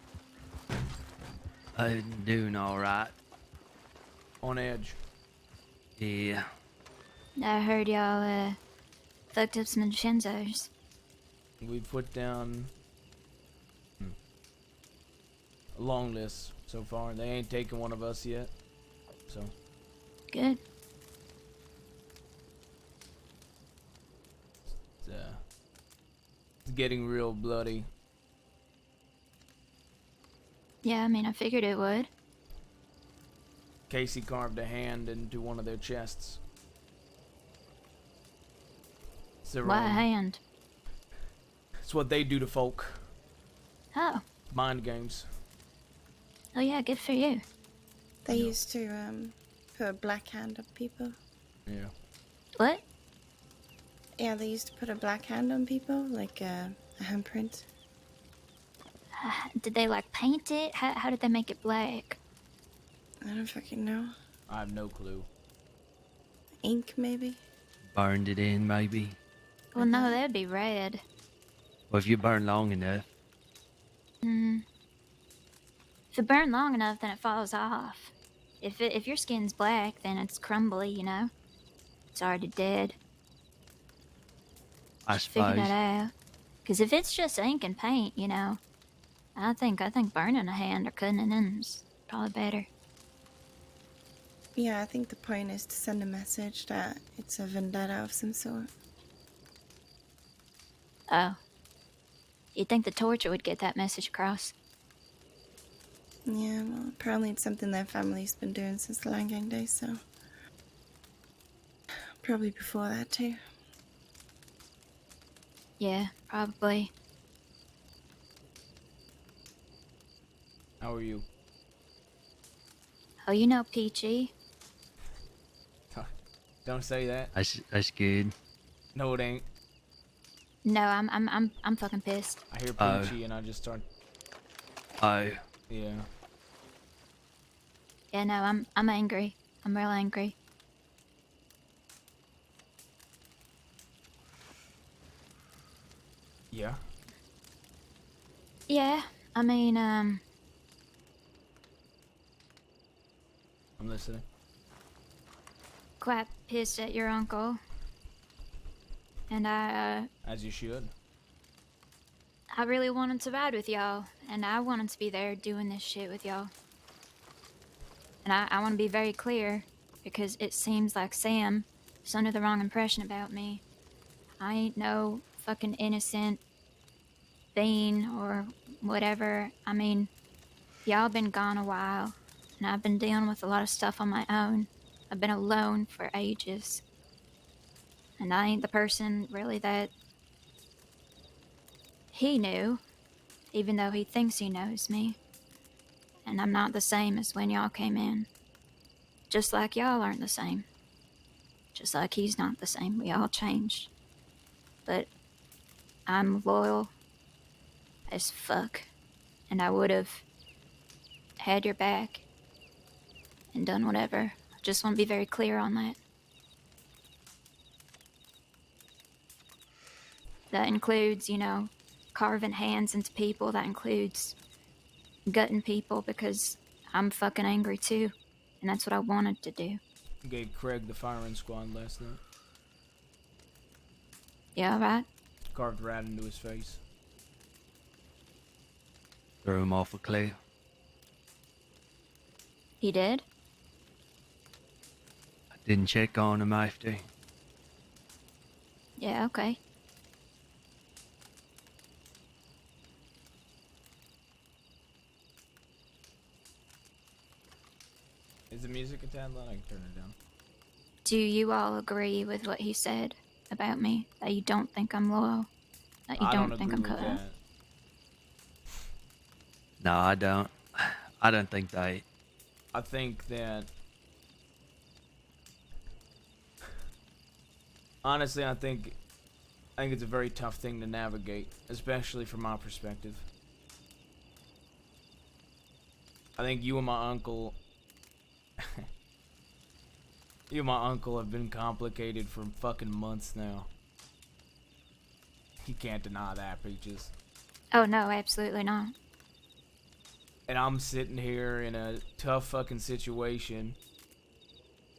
I'm doing all right.
On edge.
Yeah.
I heard y'all, fucked up some Vincenzo's.
We put down a long list so far. They ain't taken one of us yet. So.
Good.
It's getting real bloody.
Yeah, I mean, I figured it would.
Casey carved a hand into one of their chests. It's their
Why a
own.
hand?
It's what they do to folk.
Oh.
Mind games.
Oh yeah, good for you.
They used to put a black hand on people.
Yeah.
What?
Yeah, they used to put a black hand on people, like a handprint.
Did they, like, paint it? How did they make it black?
I don't fucking know.
I have no clue.
Ink, maybe?
Burned it in, maybe.
Well, no, that would be red.
Well, if you burn long enough.
If it burned long enough, then it falls off. If your skin's black, then it's crumbly, you know? It's already dead.
I
Figure
suppose.
that out. Because if it's just ink and paint, you know, I think burning a hand or cutting it in is probably better.
Yeah, I think the point is to send a message that it's a vendetta of some sort.
Oh. You'd think the torture would get that message across.
Yeah, well, apparently it's something their family's been doing since the Land Gang days, so. Probably before that, too.
Yeah, probably.
How are you?
Oh, you know Peachy.
Don't say that.
That's good.
No, it ain't.
No, I'm fucking pissed.
I hear
Oh.
Peachy and I just start.
Oh,
Yeah.
Yeah, no, I'm angry. I'm real angry.
Yeah.
Yeah, I mean,
I'm listening.
quite pissed at your uncle. And
As you should.
I really wanted to ride with y'all, and I wanted to be there doing this shit with y'all. And I want to be very clear, because it seems like Sam is under the wrong impression about me. I ain't no fucking innocent bean or whatever. I mean, y'all been gone a while, and I've been dealing with a lot of stuff on my own. I've been alone for ages. And I ain't the person really that he knew, even though he thinks he knows me. And I'm not the same as when y'all came in. Just like y'all aren't the same. Just like he's not the same. We all changed. But I'm loyal as fuck. And I would have had your back and done whatever. I just want to be very clear on that. That includes, you know, carving hands into people. That includes gutting people, because I'm fucking angry too. And that's what I wanted to do.
Gave Craig the firing squad last night.
Yeah, right?
Carved right into his face.
threw him off a cliff.
He did?
I didn't check on him after.
Yeah, okay.
Is the music a tad loud? I can turn it down.
Do you all agree with what he said about me? That you don't think I'm loyal? That you
I
don't
don't
think
agree
I'm
with
cut out?
that.
No, I don't. I don't think that.
I think that... Honestly, I think it's a very tough thing to navigate, especially from my perspective. I think you and my uncle... you and my uncle have been complicated for fucking months now. You can't deny that, Peaches.
Oh, no, absolutely not.
And I'm sitting here in a tough fucking situation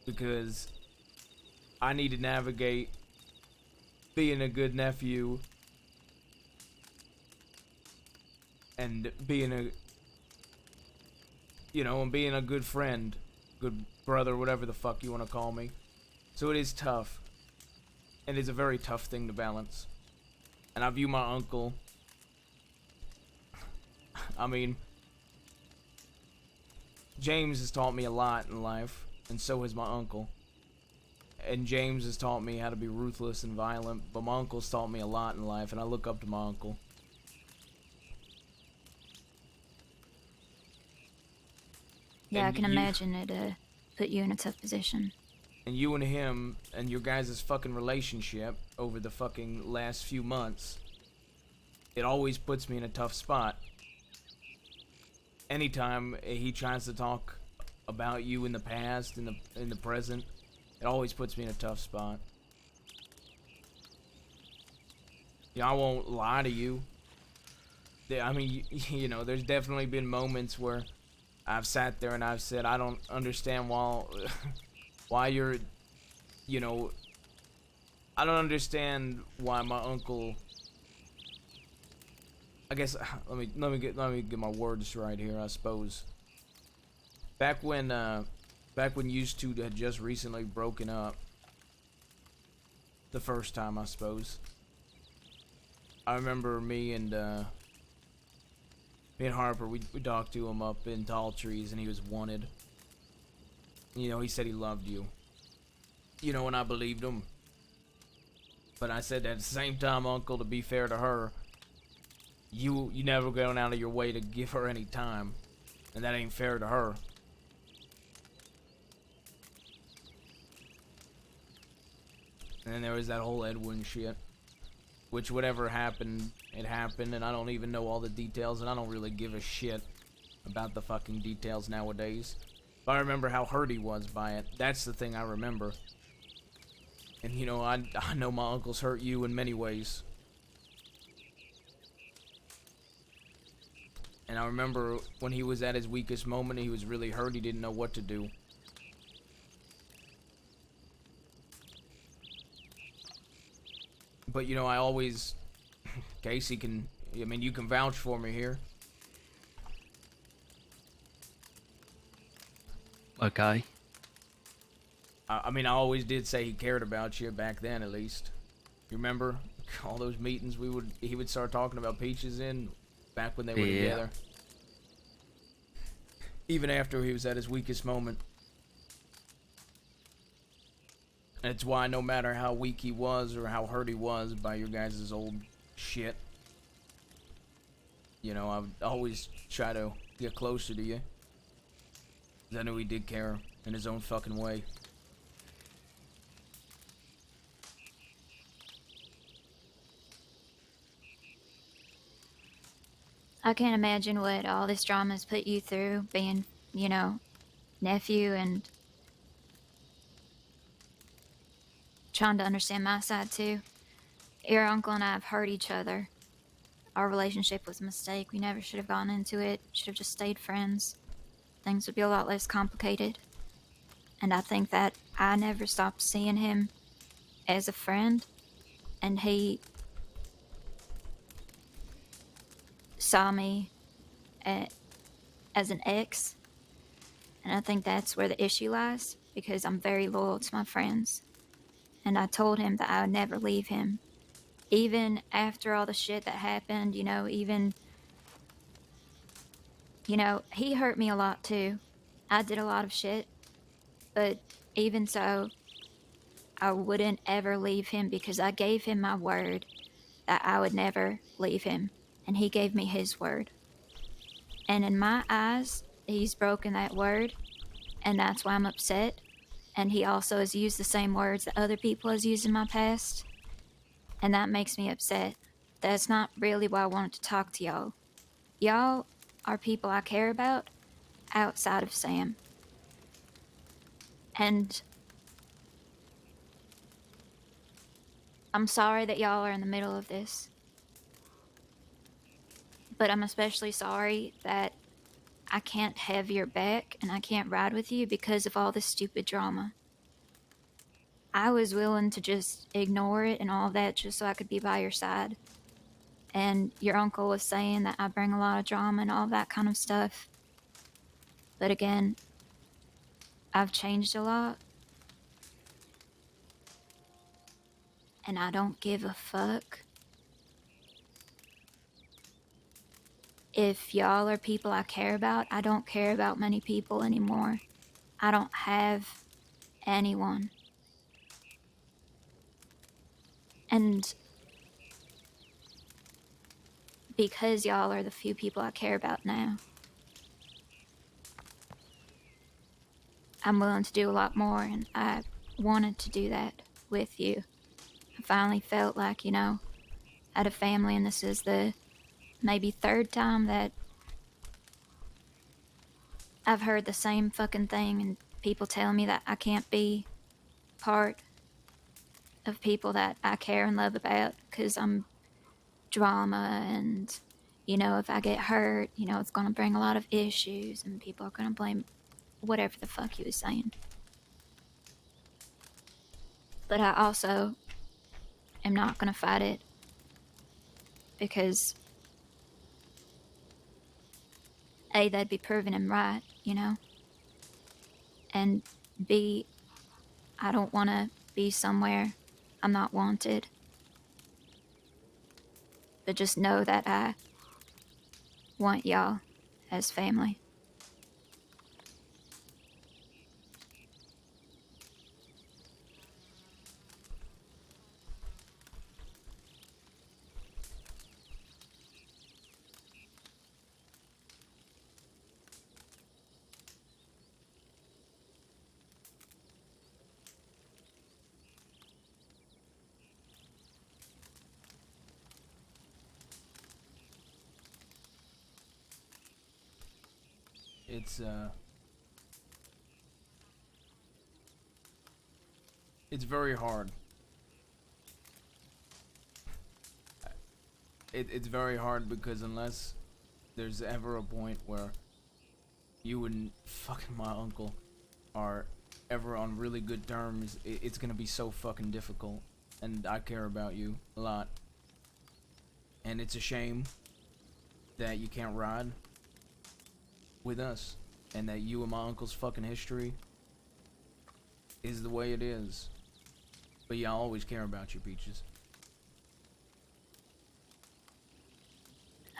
because I need to navigate being a good nephew and being a, you know, and being a good friend, good brother, whatever the fuck you want to call me. So it is tough. And it's a very tough thing to balance. And I view my uncle, I mean, James has taught me a lot in life, and so has my uncle. And James has taught me how to be ruthless and violent, but my uncle's taught me a lot in life, and I look up to my uncle.
Yeah,
And
I can
you-
imagine it put you in a tough position.
And you and him and your guys' fucking relationship over the fucking last few months, it always puts me in a tough spot. Anytime he tries to talk about you in the past, in the present, it always puts me in a tough spot. Yeah, I won't lie to you. I mean, you know, there's definitely been moments where I've sat there and I've said, I don't understand why you're, you know, I don't understand why my uncle. I guess let me get my words right here. I suppose. Back when you two had just recently broken up. The first time, I suppose. I remember me and Harper, we talked to him up in Tall Trees, and he was wanted. You know, he said he loved you. You know, and I believed him. But I said at the same time, Uncle, to be fair to her, you never going out of your way to give her any time. And that ain't fair to her. And then there was that whole Edwin shit. Which whatever happened, it happened, and I don't even know all the details, and I don't really give a shit about the fucking details nowadays. But I remember how hurt he was by it. That's the thing I remember. And you know, I know my uncle's hurt you in many ways. And I remember when he was at his weakest moment, he was really hurt, he didn't know what to do. But you know, I always, Casey can, I mean, you can vouch for me here.
Okay.
I mean, I always did say he cared about you back then, at least. You remember all those meetings he would start talking about Peaches in back when they were together. Even after he was at his weakest moment. And it's why no matter how weak he was or how hurt he was by your guys' old shit, you know, I would always try to get closer to you. 'Cause I knew he did care in his own fucking way.
I can't imagine what all this drama's put you through, being, you know, nephew and trying to understand my side too. Your uncle and I have hurt each other. Our relationship was a mistake. We never should have gone into it. Should have just stayed friends. Things would be a lot less complicated. And I think that I never stopped seeing him as a friend, and he saw me as an ex. And I think that's where the issue lies, because I'm very loyal to my friends. And I told him that I would never leave him. Even after all the shit that happened, you know, he hurt me a lot too. I did a lot of shit. But even so, I wouldn't ever leave him, because I gave him my word that I would never leave him. And he gave me his word. And in my eyes, he's broken that word. And that's why I'm upset. And he also has used the same words that other people has used in my past. And that makes me upset. That's not really why I wanted to talk to y'all. Y'all are people I care about outside of Sam. And I'm sorry that y'all are in the middle of this. But I'm especially sorry that I can't have your back and I can't ride with you because of all this stupid drama. I was willing to just ignore it and all that just so I could be by your side. And your uncle was saying that I bring a lot of drama and all that kind of stuff. But again, I've changed a lot. And I don't give a fuck if y'all are people I care about. I don't care about many people anymore. I don't have anyone. And because y'all are the few people I care about now, I'm willing to do a lot more, and I wanted to do that with you. I finally felt like, you know, I had a family, and this is the maybe third time that I've heard the same fucking thing, and people tell me that I can't be part of people that I care and love about because I'm drama, and, you know, if I get hurt, you know, it's gonna bring a lot of issues, and people are gonna blame whatever the fuck he was saying. But I also am not gonna fight it, because A, that'd be proving him right, you know? And B, I don't want to be somewhere I'm not wanted. but just know that I want y'all as family.
It's very hard. It's very hard because unless there's ever a point where you and fucking my uncle are ever on really good terms, it's gonna be so fucking difficult. And I care about you a lot. And it's a shame that you can't ride with us. And that you and my uncle's fucking history is the way it is. But yeah, I always care about you, Peaches.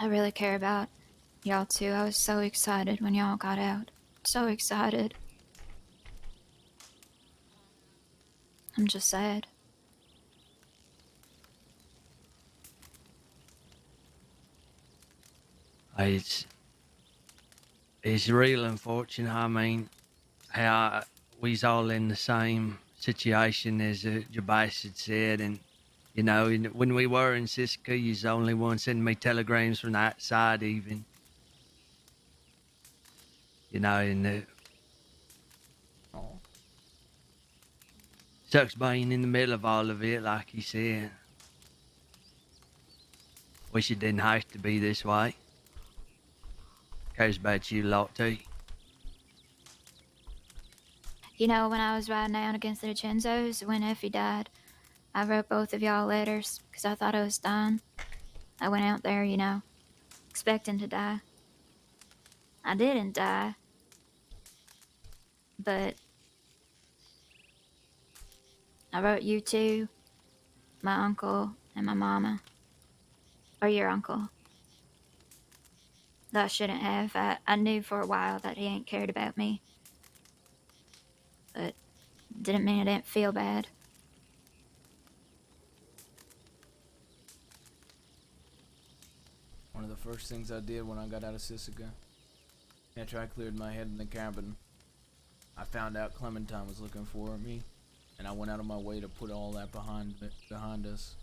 I really care about y'all too. I was so excited when y'all got out. So excited. I'm just sad.
It's real unfortunate. I mean, how we's all in the same situation as JBaas had said, and you know, when we were in Siska, you's the only one sending me telegrams from that side, even. You know, and
Oh.
sucks being in the middle of all of it, like he said. Wish it didn't have to be this way. Cares about you a lot too.
You know, when I was riding down against the Dichenzos, when Effie died, I wrote both of y'all letters because I thought I was dying. I went out there, you know, expecting to die. I didn't die. But I wrote you two, my uncle, and my mama. Or your uncle. Though I shouldn't have. I knew for a while that he ain't cared about me. But didn't mean I didn't feel bad.
One of the first things I did when I got out of Sisika, after I cleared my head in the cabin, I found out Clementine was looking for me, and I went out of my way to put all that behind us,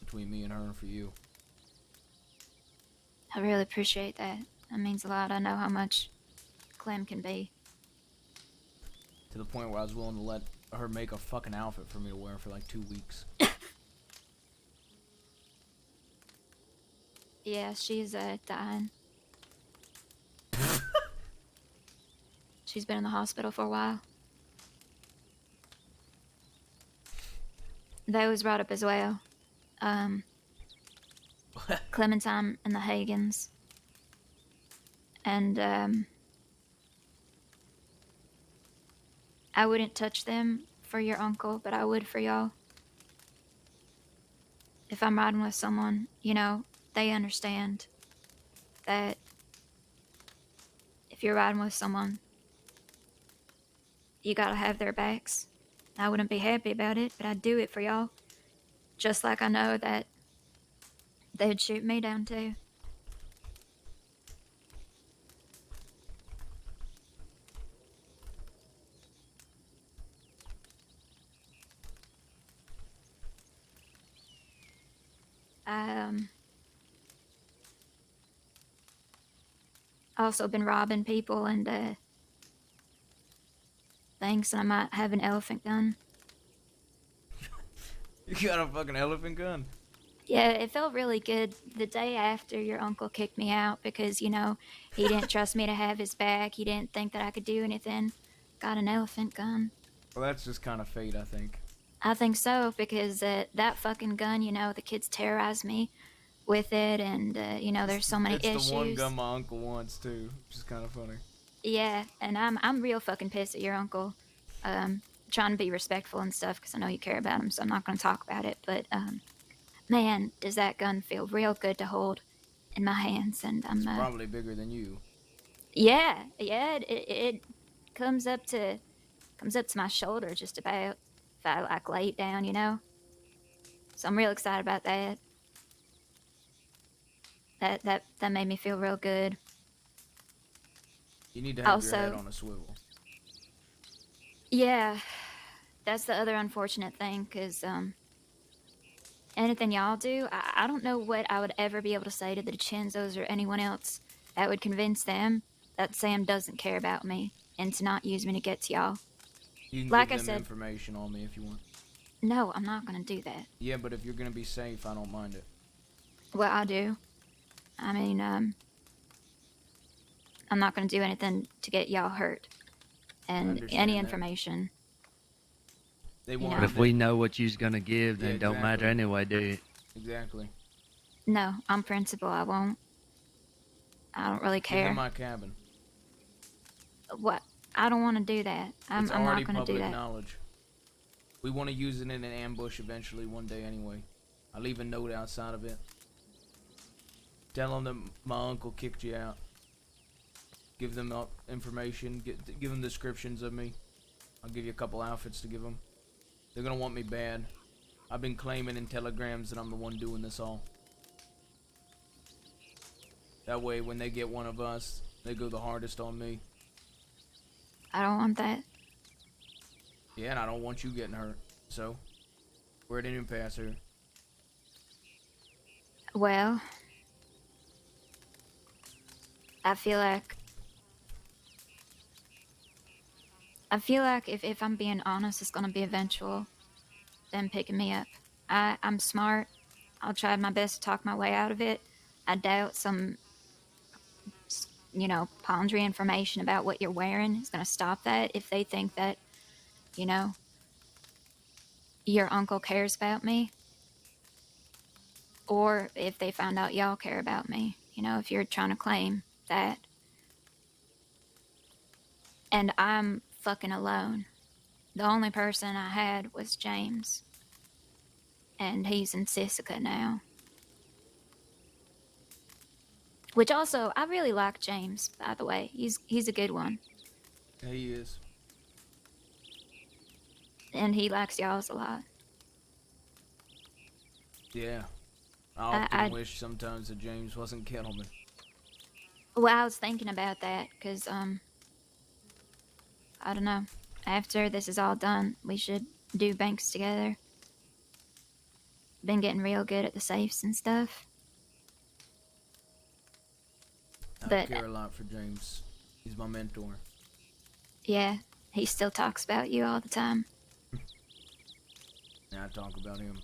between me and her and for you.
I really appreciate that. That means a lot. I know how much Clem can be.
To the point where I was willing to let her make a fucking outfit for me to wear for like 2 weeks.
Yeah, she's dying. She's been in the hospital for a while. They was brought up as well. Clementine and the Hagans. And I wouldn't touch them for your uncle, but I would for y'all. If I'm riding with someone, you know, they understand that if you're riding with someone, you gotta have their backs. I wouldn't be happy about it, but I'd do it for y'all. Just like I know that they'd shoot me down too. Also been robbing people and things, and I might have an elephant gun.
You got a fucking elephant gun?
Yeah, it felt really good the day after your uncle kicked me out because, you know, he didn't trust me to have his back. He didn't think that I could do anything. Got an elephant gun.
Well, that's just kind of fate, I think.
I think so, because that fucking gun, you know, the kids terrorize me with it, and, you know, there's so many issues.
It's the one gun my uncle wants, too, which is kind of funny.
Yeah, and I'm real fucking pissed at your uncle. Trying to be respectful and stuff, because I know you care about him, so I'm not going to talk about it, but Man, does that gun feel real good to hold in my hands, and I'm
It's probably bigger than you.
yeah, it comes up to my shoulder just about if I like lay it down, you know. So I'm real excited about that. That made me feel real good.
You need to have your head
Also,
on a swivel.
yeah, that's the other unfortunate thing, because anything y'all do, I don't know what I would ever be able to say to the DiCenzos or anyone else that would convince them that Sam doesn't care about me and to not use me to get to y'all.
You can
Like
give
I
them
said,
information on me if you want.
no, I'm not gonna do that.
Yeah, but if you're gonna be safe, I don't mind it.
Well, I do. I mean, I'm not gonna do anything to get y'all hurt. And
understand
any
that.
information.
They
You
want.
But
know.
if we know what you's gonna give, then
Yeah,
it don't matter
exactly.
anyway, do it?
Exactly.
No, on principle, I won't. I don't really
Give
care.
them my cabin.
What? I don't want to do that. I'm
It's
not
already
gonna do
public
that.
knowledge. We want to use it in an ambush eventually one day anyway. I'll leave a note outside of it. Tell them that my uncle kicked you out. Give them information. Give them descriptions of me. I'll give you a couple outfits to give them. They're gonna want me bad. I've been claiming in telegrams that I'm the one doing this all. That way, when they get one of us, they go the hardest on me.
I don't want that.
Yeah, and I don't want you getting hurt. So, we're at an impasse here.
Well, I feel like if I'm being honest, it's gonna be eventual. Them picking me up. I'm smart. I'll try my best to talk my way out of it. I doubt some, pondry information about what you're wearing is gonna stop that if they think that, you know, your uncle cares about me. Or if they found out y'all care about me. You know, if you're trying to claim that. And I'm fucking alone. The only person I had was James. And he's in Sisika now. Which also, I really like James, by the way. He's a good one.
Yeah, he is.
And he likes y'all's a lot.
Yeah. I often wish sometimes that James wasn't killing me.
Well, I was thinking about that, because, I don't know. After this is all done, we should do banks together. Been getting real good at the safes and stuff.
I care a lot for James. He's my mentor.
Yeah, he still talks about you all the time.
And I talk about him.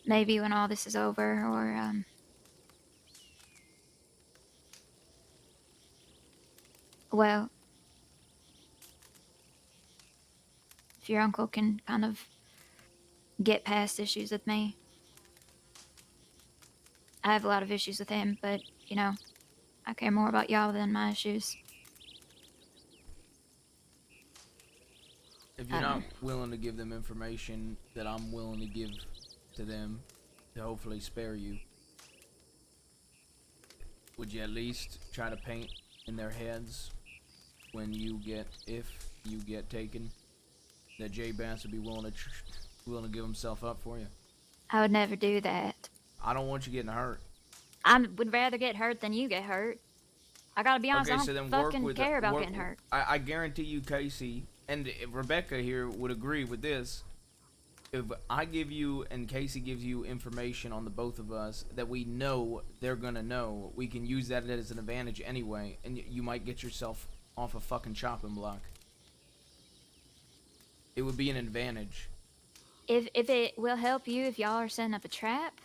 Maybe when all this is over, or, well, if your uncle can kind of get past issues with me. I have a lot of issues with him, but, you know, I care more about y'all than my issues.
If you're not willing to give them information that I'm willing to give to them to hopefully spare you, would you at least try to paint in their heads when if you get taken, that JBaas would be willing to give himself up for you?
I would never do that.
I don't want you getting hurt.
I would rather get hurt than you get hurt. I gotta be honest,
Okay,
I
so
don't
then
fucking care about getting hurt.
I guarantee you, Casey, and Rebecca here would agree with this. If I give you and Casey gives you information on the both of us that we know they're gonna know, we can use that as an advantage anyway, and you might get yourself off a fucking chopping block. It would be an advantage.
If it will help you if y'all are setting up a trap,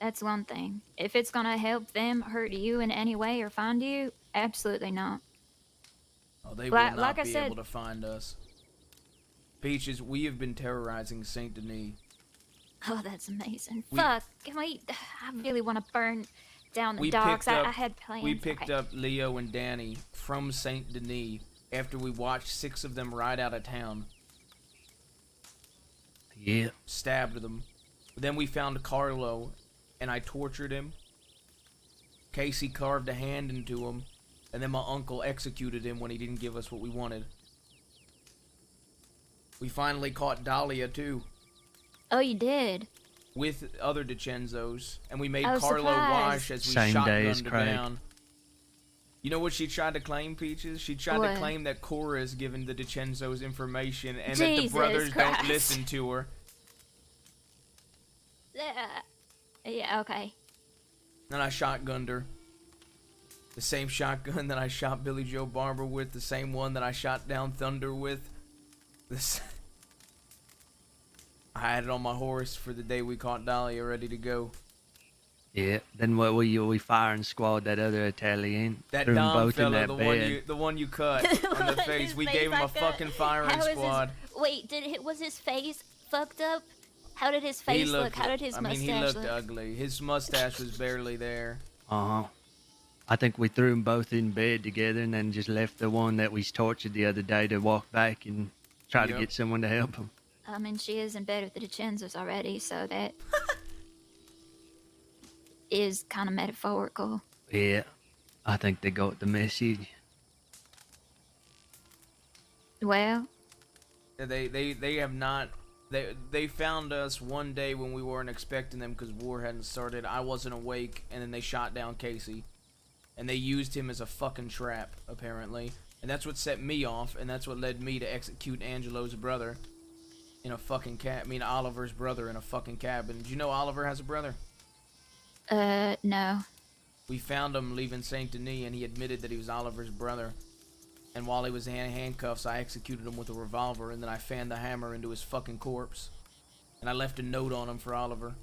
that's one thing. If it's gonna help them hurt you in any way or find you, absolutely not.
Oh, they will not be able to find us. Peaches, we have been terrorizing Saint Denis.
Oh, that's amazing. Fuck, can we? I really want to burn down the
We
docks.
picked up-
I had plans.
We picked
Okay.
up Leo and Danny from Saint Denis after we watched 6 of them ride out of town.
Yeah.
Stabbed them. Then we found Carlo, and I tortured him. Casey carved a hand into him, and then my uncle executed him when he didn't give us what we wanted. We finally caught Dahlia too,
Oh, you did.
with other DiCenzos, and we made
I was
Carlo
surprised.
wash as we
Same day
shotgunned
as
her
Craig.
down. You know what she tried to claim, Peaches? She tried
What?
to claim that Cora is giving the DiCenzos information, and that the
Jesus
brothers don't
Christ.
listen to her.
Yeah, okay.
Then I shotgunned her. The same shotgun that I shot Billy Joe Barber with, the same one that I shot down Thunder with. This I had it on my horse for the day we caught Dahlia, ready to go.
Yeah. Then what we firing squad that other Italian.
That
threw 'em
Dom
both in
fella,
that
the
bed.
one you cut on the face.
His
We
face
gave him a
like that.
fucking firing
How is his-
squad.
Wait, was his face fucked up? How did his face look? How did his mustache
he looked
look?
ugly. His mustache was barely there.
Uh-huh. I think we threw them both in bed together and then just left the one that we tortured the other day to walk back and try to
Yep.
get someone to help him.
I mean, she is in bed with the DiCenzos already, so that is kind of metaphorical.
Yeah. I think they got the message.
Well,
They have not. They found us one day when we weren't expecting them because war hadn't started. I wasn't awake, and then they shot down Casey, and they used him as a fucking trap apparently, and that's what set me off, and that's what led me to execute Angelo's brother in a fucking Oliver's brother in a fucking cabin. Did you know Oliver has a brother?
no.
We found him leaving Saint Denis, and he admitted that he was Oliver's brother. And while he was in handcuffs, I executed him with a revolver, and then I fanned the hammer into his fucking corpse. And I left a note on him for Oliver.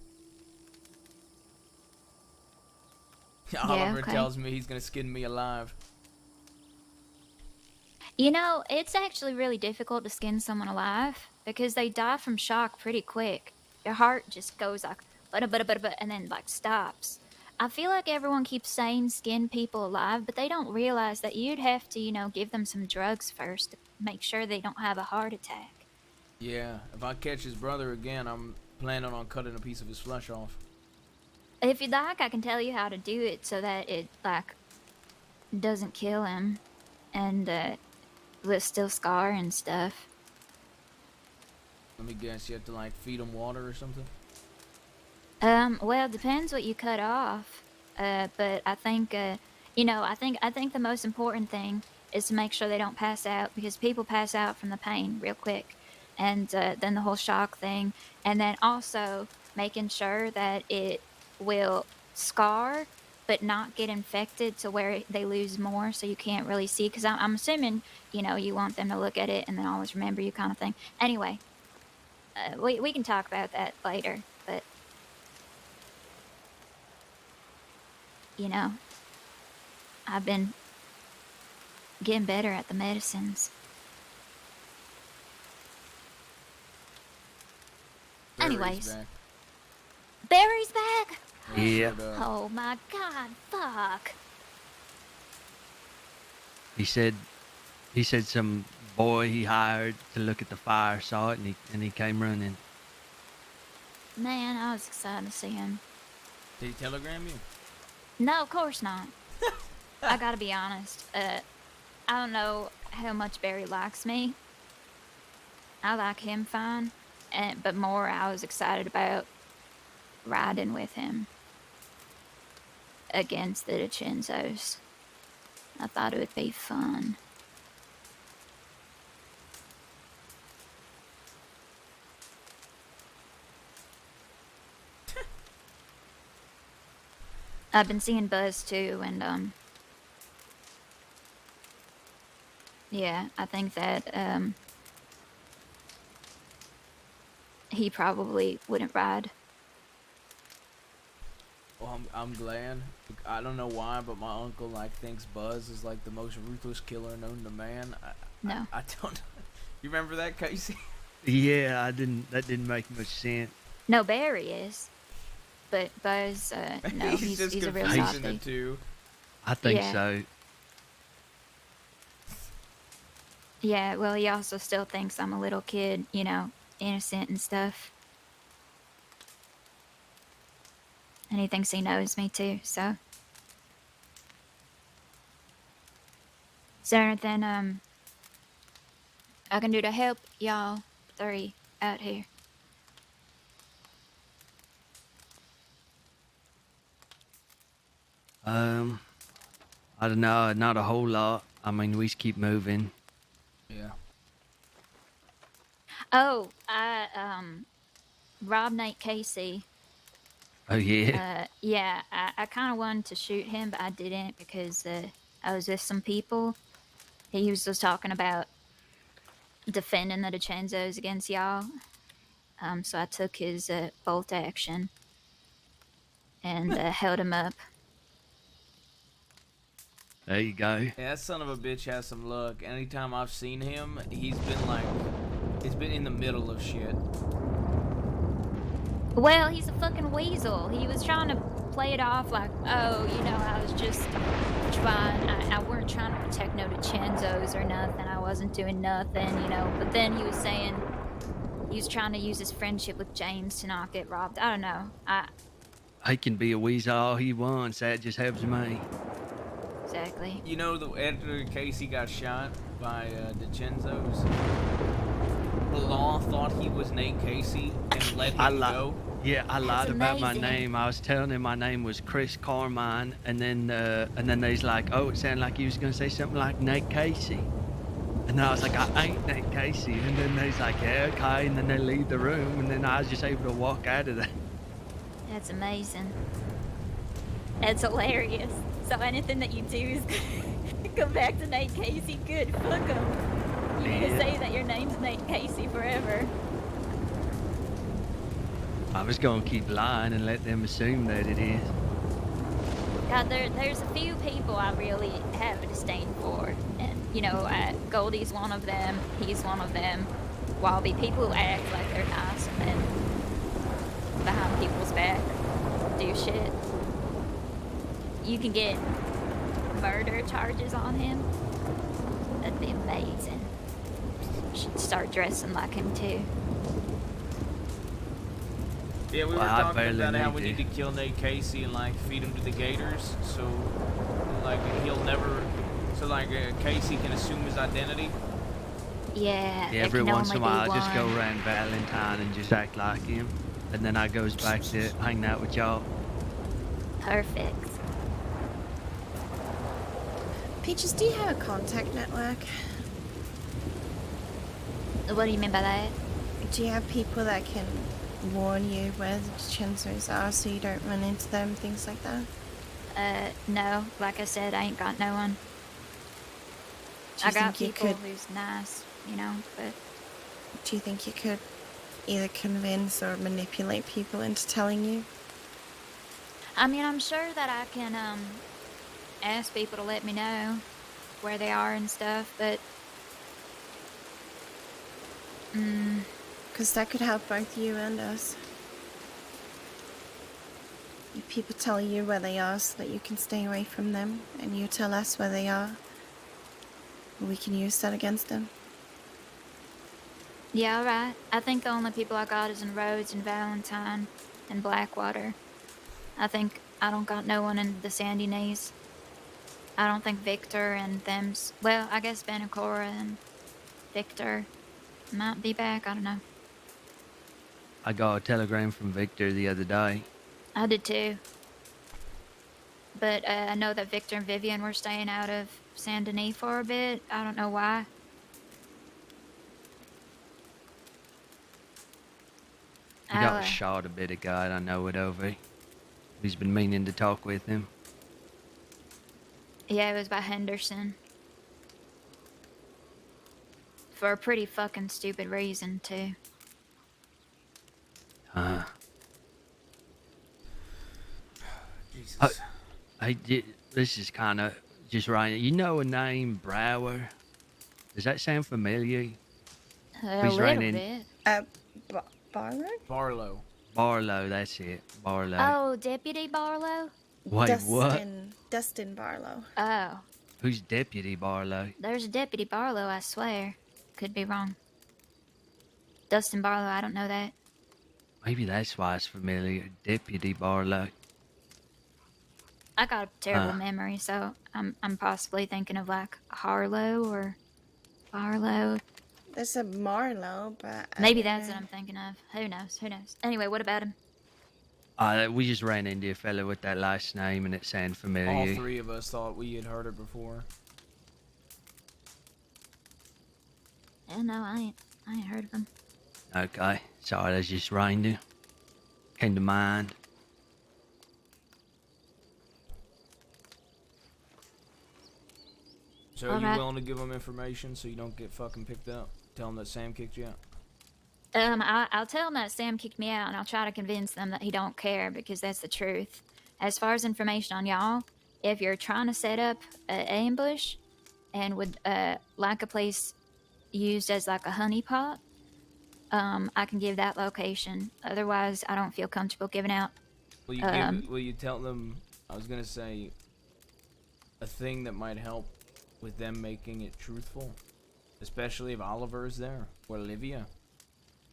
Oliver
okay.
tells me he's gonna skin me alive.
You know, it's actually really difficult to skin someone alive because they die from shock pretty quick. Your heart just goes like, and then like stops. I feel like everyone keeps saying skin people alive, but they don't realize that you'd have to, give them some drugs first to make sure they don't have a heart attack.
Yeah, if I catch his brother again, I'm planning on cutting a piece of his flesh off.
If you'd like, I can tell you how to do it so that it, doesn't kill him and, will still scar and stuff.
Let me guess, you have to, feed him water or something?
Well, it depends what you cut off. But I think, I think the most important thing is to make sure they don't pass out because people pass out from the pain real quick. And, then the whole shock thing. And then also making sure that it will scar but not get infected to where they lose more so you can't really see. Because I'm assuming, you want them to look at it and then always remember you kind of thing. Anyway, we can talk about that later, but... I've been getting better at the medicines.
Barry's
Anyways.
back.
Barry's back?
Yeah.
Showed up.
Oh my god, fuck.
He said some boy he hired to look at the fire saw it and he came running.
Man, I was excited to see him.
Did he telegram you?
No, of course not. I gotta be honest. I don't know how much Barry likes me. I like him fine. But more I was excited about riding with him against the DiCenzos. I thought it would be fun. I've been seeing Buzz too, and yeah, I think that he probably wouldn't ride.
Well, I'm glad. I don't know why, but my uncle thinks Buzz is the most ruthless killer known to man.
No.
I don't. You remember that, Casey?
Yeah, that didn't make much sense.
No, Barry is. But Buzz, no,
he's just
he's a real
confusing
softy.
the two.
I think
Yeah.
so.
Yeah, well, he also still thinks I'm a little kid, you know, innocent and stuff. And he thinks he knows me too, so. Is there anything, I can do to help y'all three out here?
I don't know, not a whole lot. I mean, we just keep moving.
Yeah.
Oh, Rob Nate Casey.
Oh, yeah?
Yeah, I kind of wanted to shoot him, but I didn't because I was with some people. He was just talking about defending the DiCenzos against y'all. So I took his bolt action and held him up.
There you go.
Yeah, that son of a bitch has some luck. Anytime I've seen him, he's been in the middle of shit.
Well, he's a fucking weasel. He was trying to play it off like, oh, you know, I was just trying. I weren't trying to protect no DiCenzos or nothing. I wasn't doing nothing, you know. But then he was saying he was trying to use his friendship with James to not get robbed. I don't know.
He can be a weasel all he wants. That just helps me.
Exactly.
You know, after Casey got shot by DiCenzos, the law thought he was Nate Casey and let him go.
Yeah, I lied
That's
about my
amazing.
name. I was telling him my name was Chris Carmine, and then they's like, oh, it sounded like you was gonna say something like Nate Casey. And then I was like, I ain't Nate Casey. And then they's like, yeah, okay. And then they leave the room, and then I was just able to walk out of there.
That's amazing. That's hilarious. So anything that you do is come back to Nate Casey. Good. Fuck him. You need to
Yeah.
say that your name's Nate Casey forever.
I was gonna keep lying and let them assume that it is.
God, there's a few people I really have a disdain for. And, you know, Goldie's one of them. He's one of them. Wallaby, people who act like they're nice and then behind people's back do shit. You can get murder charges on him. That'd be amazing. You should start dressing like him too.
Yeah, we were
Well, I
talking
barely
about how
need
we
to.
need to kill Nate Casey and like feed him to the gators, so like he'll never, so like Casey can assume his identity.
Yeah, there
Every
can
once in a
only be
while, I just go
one.
around Valentine and just act like him. And then I goes back to hanging out with y'all.
Perfect.
Peaches, do you have a contact network?
What do you mean by that?
Do you have people that can warn you where the DiCenzos are so you don't run into them, things like that?
No. Like I said, I ain't got no one.
Do you
I got
think you
people
could?
who's nice, you know, but
Do you think you could either convince or manipulate people into telling you?
I mean, I'm sure that I can ask people to let me know where they are and stuff, but
Because that could help both you and us. If people tell you where they are so that you can stay away from them, and you tell us where they are, we can use that against them.
yeah, alright. I think the only people I got is in Rhodes and Valentine and Blackwater. I think I don't got no one in the Sandy Knees. I don't think Victor and them's, well, I guess Ben and Cora and Victor might be back, I don't know.
I got a telegram from Victor the other day.
I did too. But I know that Victor and Vivian were staying out of Saint Denis for a bit. I don't know why.
He got shot a bit ago, I know it over. He's been meaning to talk with him.
Yeah, it was by Henderson. For a pretty fucking stupid reason, too.
Jesus.
This is kind of just right. You know a name, Brower? Does that sound familiar?
A
He's
little
right in-
bit.
Barlow?
Barlow.
Barlow, that's it. Barlow.
Oh, Deputy Barlow?
Wait, what?
Dustin Barlow.
Oh,
Who's Deputy Barlow?
there's a Deputy Barlow, I swear. Could be wrong. Dustin Barlow, I don't know that.
Maybe that's why it's familiar. Deputy Barlow.
I got a terrible memory, so I'm possibly thinking of like Harlow or Barlow.
There's a Marlowe, but
Maybe that's what I'm thinking of. Who knows? Who knows? Anyway, what about him?
We just ran into a fella with that last name and it sounded familiar.
All three of us thought we had heard it before.
Yeah, no, I ain't heard of him.
Okay, sorry, that's just random. Came to mind.
So are you willing to give them information so you don't get fucking picked up? Tell them that Sam kicked you out.
I'll tell him that Sam kicked me out, and I'll try to convince them that he don't care, because that's the truth. As far as information on y'all, if you're trying to set up an ambush and would like a place used as like a honeypot, I can give that location. Otherwise, I don't feel comfortable giving out.
Will you tell them, I was gonna say, a thing that might help with them making it truthful? Especially if Oliver is there, or Olivia.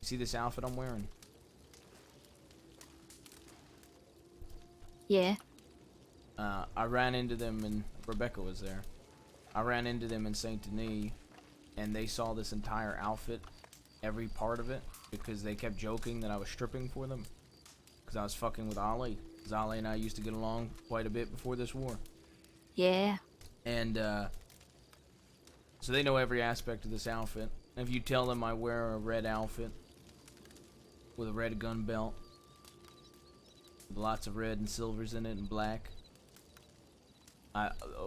You see this outfit I'm wearing?
Yeah.
I ran into them, and Rebecca was there. I ran into them in Saint Denis, and they saw this entire outfit, every part of it, because they kept joking that I was stripping for them. Because I was fucking with Ollie. Because Ollie and I used to get along quite a bit before this war.
Yeah.
And, so they know every aspect of this outfit. And if you tell them I wear a red outfit with a red gun belt, with lots of red and silvers in it and black,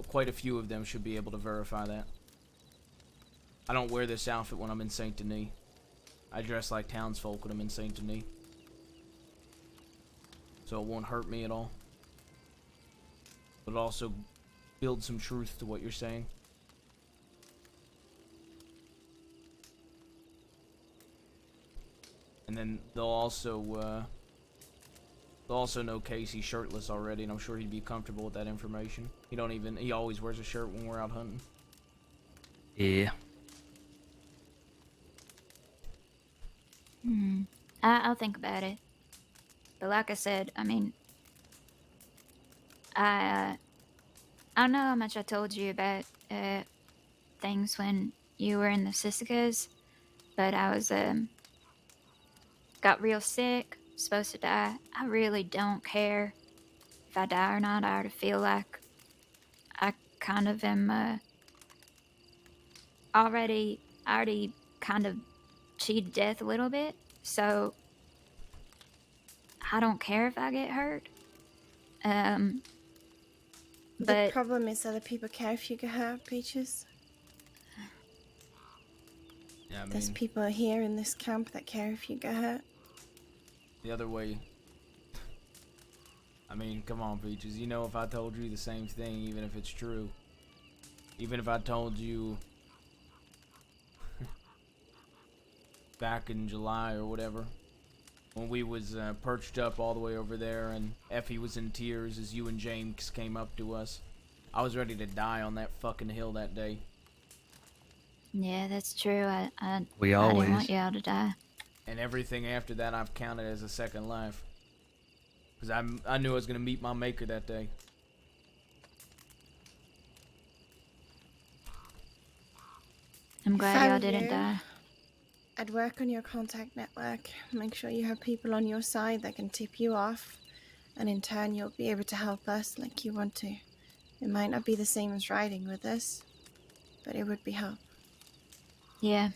quite a few of them should be able to verify that. I don't wear this outfit when I'm in Saint Denis. I dress like townsfolk when I'm in Saint Denis. So it won't hurt me at all. But also build some truth to what you're saying. And then they'll also know Casey's shirtless already, and I'm sure he'd be comfortable with that information. He always wears a shirt when we're out hunting.
Yeah.
I'll think about it. But like I said, I mean, I don't know how much I told you about things when you were in the Sisicas, but I was got real sick, supposed to die. I really don't care if I die or not. I already feel like I kind of am already kind of cheated death a little bit, so I don't care if I get hurt.
The
But
problem is other people care if you get hurt, Peaches.
Yeah, I
There's
mean,
people here in this camp that care if you get hurt.
the other way. I mean, come on, Peaches. You know, if I told you the same thing, even if it's true, even if I told you back in July or whatever, when we was perched up all the way over there and Effie was in tears as you and James came up to us, I was ready to die on that fucking hill that day.
yeah, that's true. I didn't
always
want y'all to die.
And everything after that I've counted as a second life. Because I knew I was going to meet my maker that day.
I'm glad
If I
y'all
were
didn't
you,
die.
I'd work on your contact network. Make sure you have people on your side that can tip you off. And in turn, you'll be able to help us like you want to. It might not be the same as riding with us, but it would be help.
Yeah.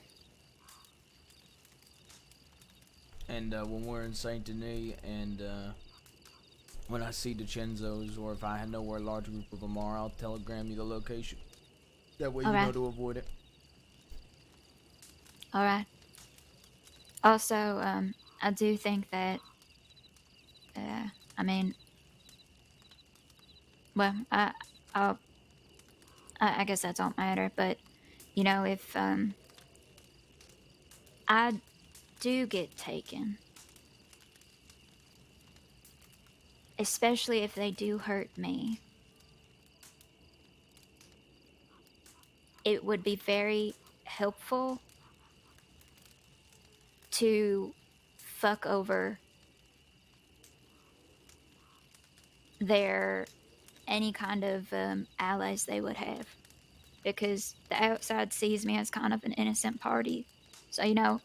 And when we're in Saint Denis and when I see DiCenzo's, or if I know where a large group of them are, I'll telegram you the location. That way you know to avoid it.
All right. Also, I do think that, I mean, well, I guess that don't matter, but, you know, if, I do get taken, especially if they do hurt me, it would be very helpful to fuck over their any kind of allies they would have, because the outside sees me as kind of an innocent party. So, you know,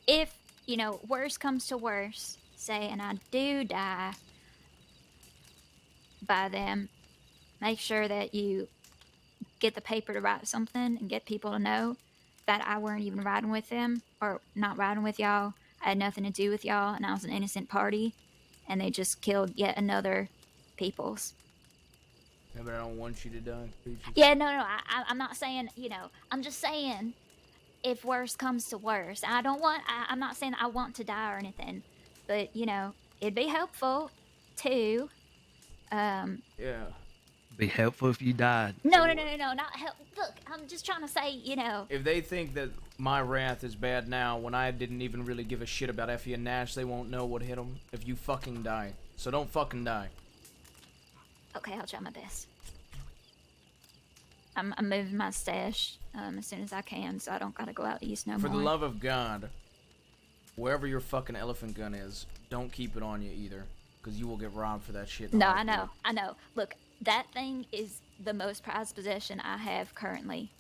if, you know, worse comes to worse, say, and I do die by them, make sure that you get the paper to write something and get people to know that I weren't even riding with them, or not riding with y'all. I had nothing to do with y'all, and I was an innocent party, and they just killed yet another people's.
Yeah, but I don't want you to die, Peaches.
Yeah, no, I'm not saying, you know, I'm just saying if worse comes to worse. I'm not saying I want to die or anything, but, you know, it'd be helpful to,
Yeah.
Be helpful if you died.
No, not help. Look, I'm just trying to say, you know.
If they think that my wrath is bad now, when I didn't even really give a shit about Effie and Nash, they won't know what hit them if you fucking die. So don't fucking die.
Okay, I'll try my best. I'm moving my stash as soon as I can, so I don't gotta go out east no more.
For the love of God, wherever your fucking elephant gun is, don't keep it on you either, because you will get robbed for that shit.
No, I know. Look, that thing is the most prized possession I have currently.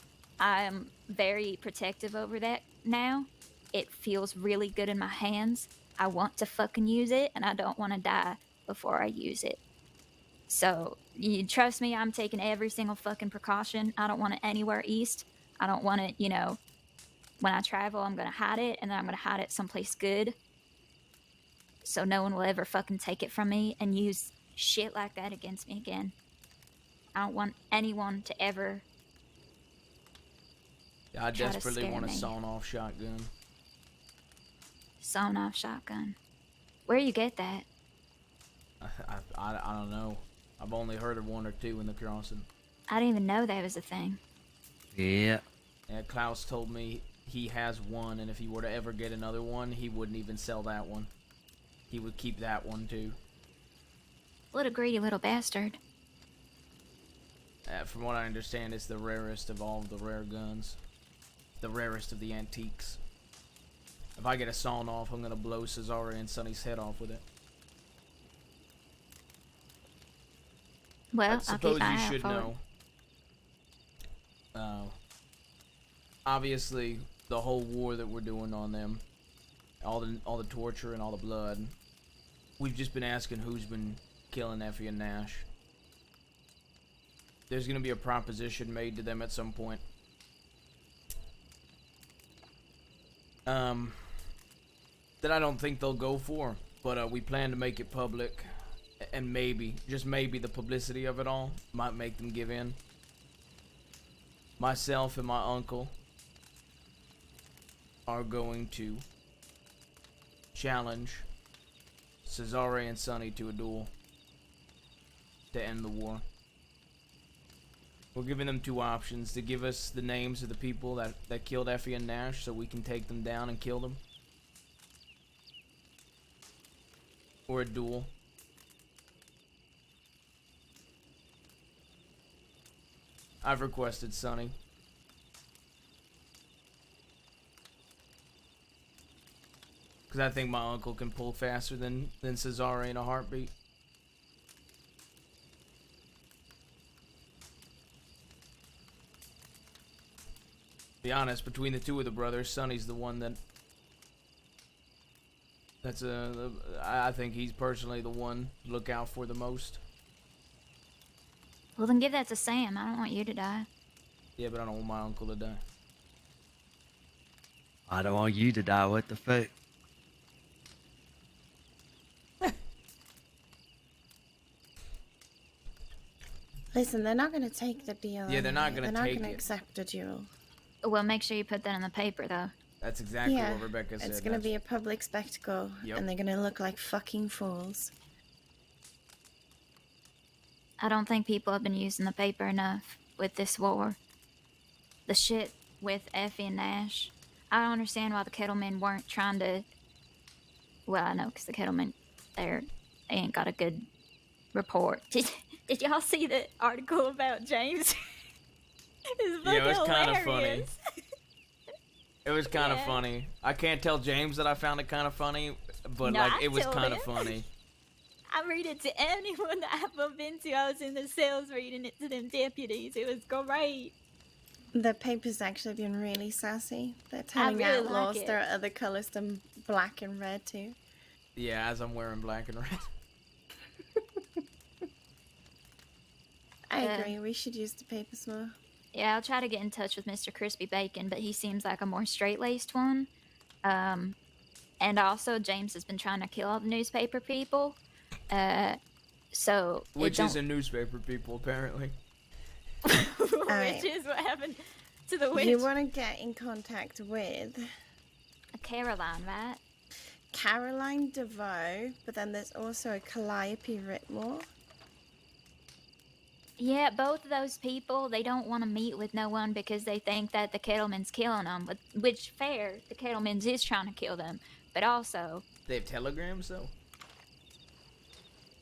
I am very protective over that now. It feels really good in my hands. I want to fucking use it, and I don't want to die before I use it. So, you trust me, I'm taking every single fucking precaution. I don't want it anywhere east. I don't want it, you know, when I travel, I'm gonna hide it, and then I'm gonna hide it someplace good. So no one will ever fucking take it from me and use shit like that against me again. I don't want anyone to ever
I desperately want a
me.
sawn-off shotgun.
Sawn-off shotgun. Where you get that?
I don't know. I've only heard of one or two in the crossing.
I didn't even know that was a thing.
Yeah.
Yeah, Klaus told me he has one, and if he were to ever get another one, he wouldn't even sell that one. He would keep that one too.
What a greedy little bastard.
From what I understand, it's the rarest of all the rare guns. The rarest of the antiques. If I get a sawn off, I'm gonna blow Cesare and Sonny's head off with it.
Well,
I suppose you should know. Obviously, the whole war that we're doing on them, all the torture and all the blood. We've just been asking who's been killing Effie and Nash. There's gonna be a proposition made to them at some point. That I don't think they'll go for, but we plan to make it public, and maybe, just maybe, the publicity of it all might make them give in. Myself and my uncle are going to challenge Cesare and Sonny to a duel to end the war. We're giving them two options: to give us the names of the people that killed Effie and Nash so we can take them down and kill them, or a duel. I've requested Sonny. Because I think my uncle can pull faster than Cesare in a heartbeat. To be honest, between the two of the brothers, Sonny's the one I think he's personally the one to look out for the most.
Well, then give that to Sam. I don't want you to die.
Yeah, but I don't want my uncle to die.
I don't want you to die. What the fuck?
Listen, they're not going to take the deal.
Yeah, they're not
anyway.
gonna
They're
take
not going
it.
to accept a duel.
Well, make sure you put that in the paper, though.
That's exactly
Yeah,
what Rebecca said.
it's going to be a public spectacle,
Yep.
and they're going to look like fucking fools.
I don't think people have been using the paper enough with this war. The shit with Effie and Nash. I don't understand why the Kettlemen weren't trying to... Well, I know, because the Kettlemen, they ain't got a good report. Did y'all see the article about James? It's
Yeah, it was
fucking
kind of funny.
hilarious.
It was kind of
Yeah.
funny. I can't tell James that I found it kind of funny, but
No,
like
I
it was
told
kind of
him.
funny.
I read it to anyone that I bumped into. I was in the cells reading it to them deputies. It was great.
The paper's actually been really sassy. They're telling
really like
outlaws
it.
there are other colours than black and red too.
Yeah, as I'm wearing black and red.
I
Uh,
agree, we should use the papers more.
Yeah, I'll try to get in touch with Mr. Crispy Bacon, but he seems like a more straight-laced one. And also, James has been trying to kill all the newspaper people. So
Which is a newspaper, people, apparently.
Alright.
Which is what happened to the witch.
You want to get in contact with
Caroline, right?
Caroline DeVoe, but then there's also a Calliope Ritmore.
Yeah, both of those people, they don't want to meet with no one because they think that the Kettleman's killing them. Which, fair, the Kettleman's is trying to kill them. But also...
They have telegrams, though?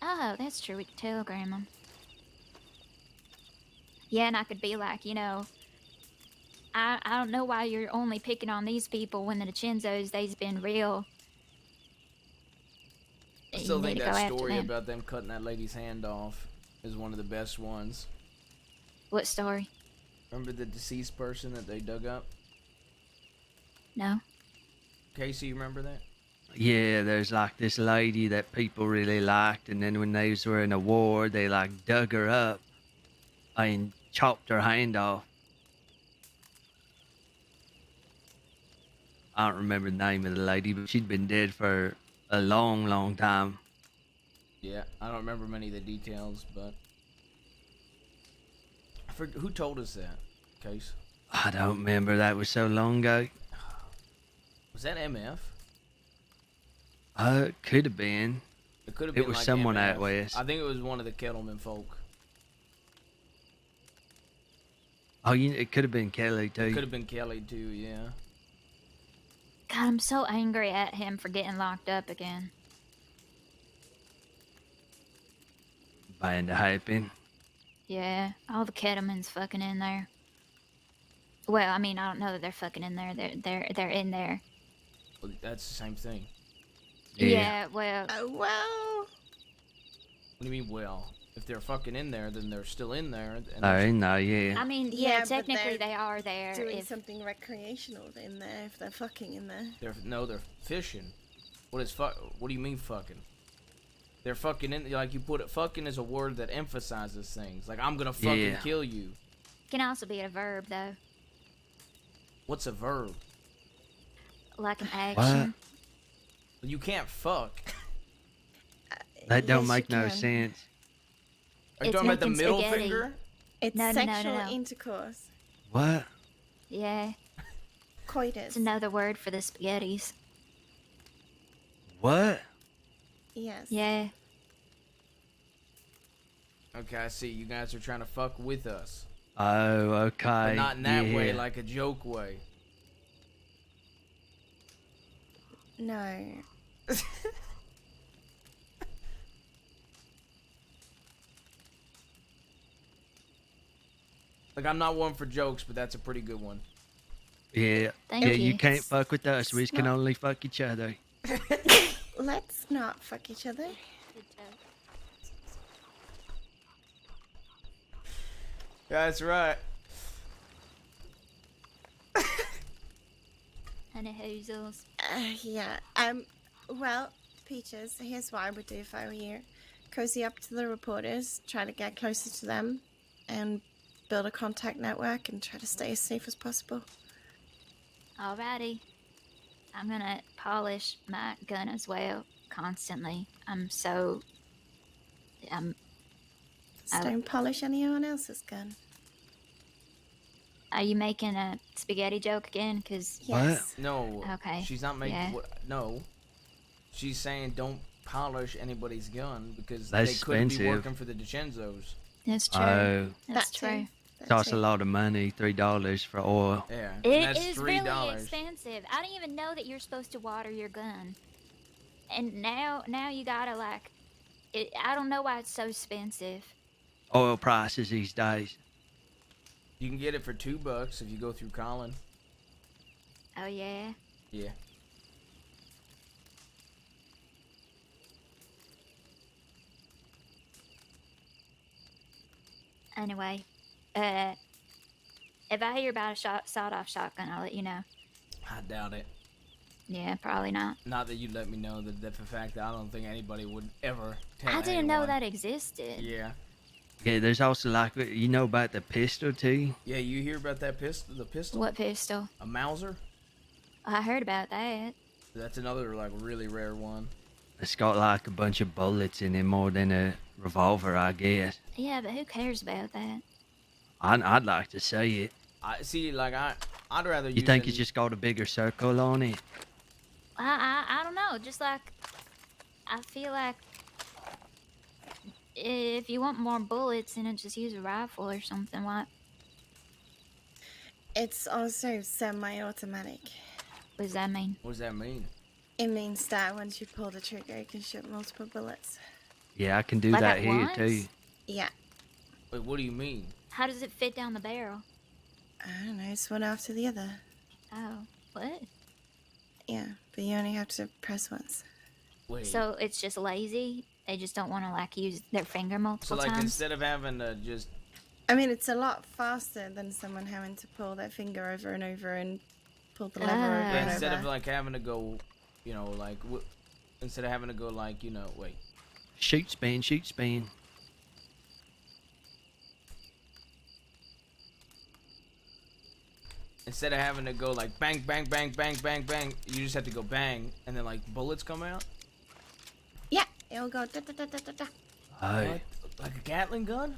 Oh, that's true, we could telegram them. Yeah, and I could be like, you know... I don't know why you're only picking on these people when the DiCenzos, they's been real...
I
You
still
need
think
to go
that
after
story
them.
about them cutting that lady's hand off is one of the best ones.
What story?
Remember the deceased person that they dug up?
No?
Casey, you remember that?
Yeah, there's like this lady that people really liked, and then when they were in a war, they like dug her up and chopped her hand off. I don't remember the name of the lady, but she'd been dead for a long, long time.
Yeah, I don't remember many of the details, but... I forget, who told us that, Case?
I don't remember. That was so long ago.
Was that MF?
It could have been.
It could have
It
been
was
like
someone
MF.
out west.
I think it was one of the Kettleman folk.
Oh, it could have been Kelly
It
too.
could have been Kelly, too, yeah.
God, I'm so angry at him for getting locked up again.
Bound to happen.
Yeah, all the Kettleman's fucking in there. Well, I mean, I don't know that they're fucking in there. They're in there.
Well, that's the same thing.
Yeah, well,
Oh, well.
What do you mean, well? If they're fucking in there, then they're still in there. And
They're in there, yeah.
I mean,
Yeah,
yeah,
but
technically
they're
they are there.
Doing
If,
something recreational in there if they're fucking in there.
they're fishing. What is fuck? What do you mean fucking? They're fucking in, like you put it, fucking is a word that emphasizes things. Like, I'm gonna fucking
Yeah.
kill you.
can also be a verb, though.
What's a verb?
Like an action.
You can't fuck.
That don't
Yes,
make
you
no
can.
sense.
Are you
It's
talking about the
making
middle
spaghetti.
finger?
It's
No, no, no, no,
sexual
no.
intercourse.
What?
Yeah,
Coitus.
it's another word for the spaghettis.
What?
Yes.
Yeah.
Okay, I see. You guys are trying to fuck with us.
Oh, okay.
But not in that way,
yeah.
like a joke way.
No.
Like, I'm not one for jokes, but that's a pretty good one.
Yeah.
Thank
yeah,
you.
you can't fuck with us. We can
not-
only fuck each other.
Let's not fuck each other.
Yeah, that's right.
And a hoozles.
Yeah. Well, Peaches, here's what I would do if I were you. Cozy up to the reporters, try to get closer to them, and build a contact network and try to stay as safe as possible.
Alrighty. I'm gonna polish my gun as well, constantly.
Just don't polish anyone else's gun.
Are you making a spaghetti joke again? Cause
Yes.
No.
Okay,
She's not making.
yeah.
No. She's saying don't polish anybody's gun because
That's
they could be
expensive.
working for the DiCenzos.
that's true.
Oh,
That's
That
true.
too. That
costs
too.
a lot of money. $3 for oil.
Yeah.
It
and that's
is
$3.
really expensive. I didn't even know that you're supposed to water your gun. And now you gotta like I don't know why it's so expensive.
Oil prices these days.
You can get it for $2 if you go through Colin.
Oh yeah.
Yeah.
Anyway, if I hear about a sawed-off shotgun, I'll let you know.
I doubt it.
Yeah, probably not.
Not that you'd let me know the fact that I don't think anybody would ever tell
I didn't know
anyone.
that existed.
Yeah.
Okay, there's also like, you know about the pistol too?
Yeah, you hear about that pistol? The pistol?
What pistol?
A Mauser?
I heard about that.
That's another like really rare one.
It's got like a bunch of bullets in it more than a revolver, I guess.
Yeah, but who cares about that?
I'd like to see it.
I see. Like I'd rather.
You
use
think
an-
it's just got a bigger circle on it?
I don't know. Just like I feel like if you want more bullets, then just use a rifle or something. What
It's also semi-automatic.
does that mean?
What does that mean?
It means that once you pull the trigger, you can shoot multiple bullets.
Yeah, I can do
Like
that
at
here
once?
too.
Yeah.
Wait, what do you mean?
How does it fit down the barrel?
I don't know, it's one after the other.
Oh, what?
Yeah, but you only have to press once.
Wait.
So it's just lazy. They just don't want to like use their finger
So
multiple
like
times.
instead of having to just
I mean, it's a lot faster than someone having to pull their finger over and over and pull the lever over
Ah.
and
instead
over.
of like having to go, you know, like instead of having to go like, you know, wait.
Shoot, spin, shoot, spin.
Instead of having to go like bang, bang, bang, bang, bang, bang, you just have to go bang, and then like bullets come out.
Yeah, it'll go da da da da da da.
Oh,
What? Like a Gatling gun?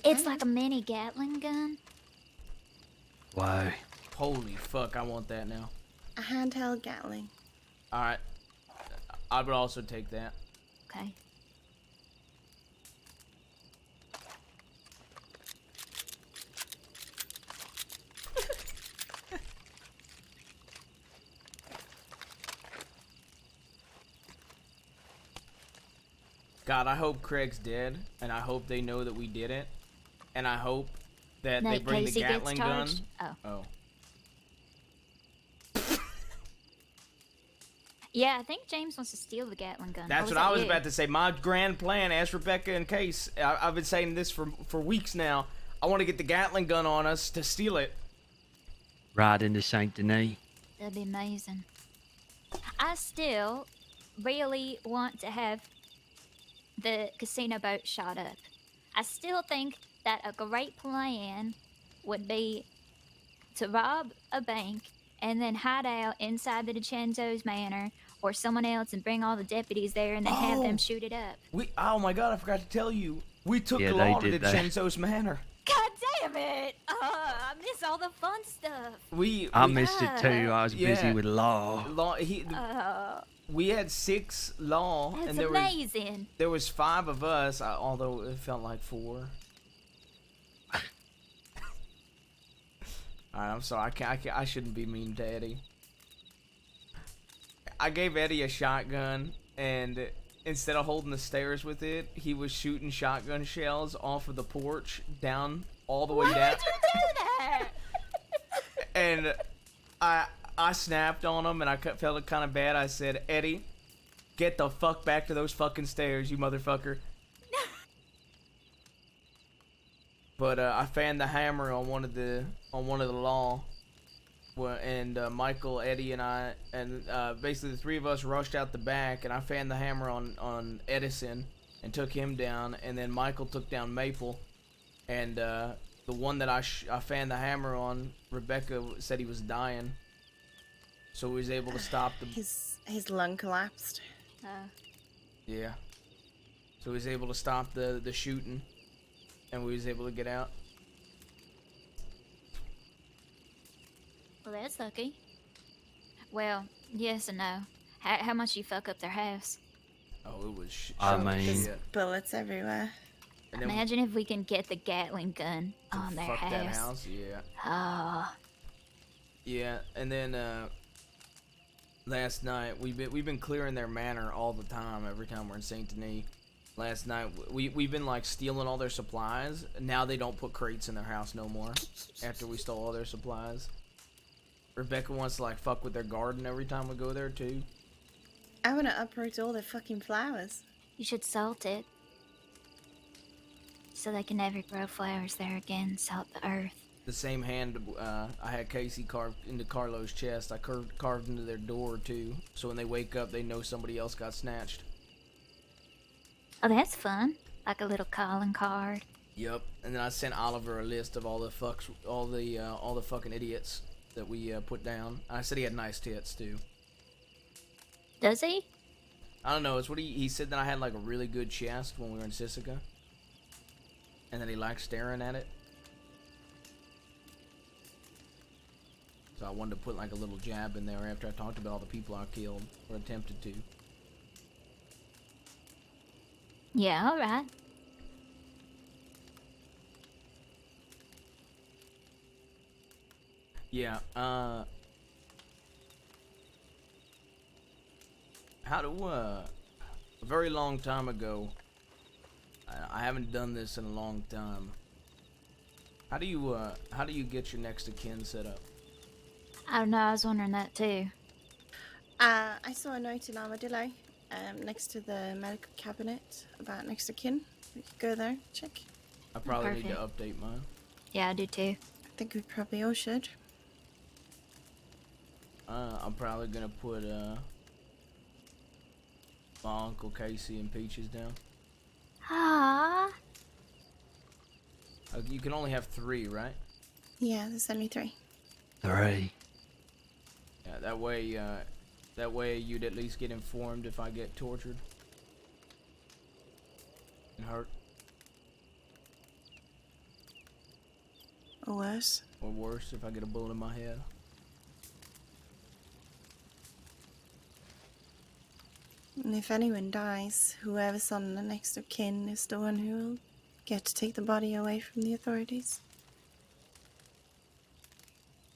It's like a mini Gatling gun.
wow.
Holy fuck, I want that now.
A handheld Gatling.
All right, I would also take that.
Okay.
God, I hope Craig's dead, and I hope they know that we did it, and I hope that they
Like
bring
Casey
the
gets
Gatling gun.
charged. Oh.
Oh.
Yeah, I think James wants to steal the Gatling gun.
That's what
that
I was
you?
about to say. My grand plan, ask Rebecca in case. I've been saying this for weeks now. I want to get the Gatling gun on us to steal it.
Right into Saint Denis.
That'd be amazing. I still really want to have the casino boat shot up. I still think that a great plan would be to rob a bank and then hide out inside the DiCenzo's manor or someone else and bring all the deputies there and then have them shoot it up.
Oh my God, I forgot to tell you. We took
Yeah,
the
they
law to
did that.
Vincenzo's manor.
God damn it! I miss all the fun stuff.
I missed it too. I was busy
Yeah.
with law.
We had 6 law,
That's
and
amazing.
there was 5 of us, although it felt like 4. Alright, I'm sorry. I shouldn't be mean to Eddie. I gave Eddie a shotgun, and instead of holding the stairs with it, he was shooting shotgun shells off of the porch down all the way
Why
down.
would you do that?
And I snapped on him, and I felt kind of bad. I said, Eddie, get the fuck back to those fucking stairs, you motherfucker. But I fanned the hammer on one of the law, and Michael, Eddie, and I, and basically the 3 of us rushed out the back, and I fanned the hammer on Edison and took him down, and then Michael took down Maple, and the one that I fanned the hammer on, Rebecca said he was dying, so we was able to stop the
His lung collapsed.
yeah, so we was able to stop the shooting. And we was able to get out.
Well, that's lucky. Well, yes and no. How much you fuck up their house?
Oh, it was
I mean-
shit.
Bullets everywhere.
And then
Imagine if we can get the Gatling gun on their
fuck
house.
that house, yeah.
Oh,
Yeah, and then last night we've been clearing their manor all the time. Every time we're in Saint Denis, Last night, we've been like stealing all their supplies. Now they don't put crates in their house no more. After we stole all their supplies. Rebecca wants to like fuck with their garden every time we go there too.
I want to uproot all their fucking flowers.
You should salt it. So they can never grow flowers there again. Salt the earth.
The same hand I had Casey carved into Carlo's chest, I carved into their door too. So when they wake up, they know somebody else got snatched.
Oh, that's fun. Like a little calling card.
Yep. And then I sent Oliver a list of all the fucking idiots that we put down. I said he had nice tits too.
Does he?
I don't know. It's what he said that I had like a really good chest when we were in Sisika, and that he liked staring at it. So I wanted to put like a little jab in there after I talked about all the people I killed or attempted to.
Yeah, all right.
Yeah. A very long time ago. I haven't done this in a long time. How do you get your next of kin set up?
I don't know. I was wondering that too.
I saw a note in Armadillo, next to the medical cabinet about next of kin. We could go there, check.
I probably need to
Perfect.
update mine.
Yeah, I do too.
I think we probably all should.
I'm probably gonna put my Uncle Casey and Peaches down.
Ah.
You can only have 3, right?
Yeah, there's only 3.
3.
Yeah, that way you'd at least get informed if I get tortured and hurt,
Or worse.
or worse, if I get a bullet in my head.
And if anyone dies, whoever's on the next of kin is the one who will get to take the body away from the authorities.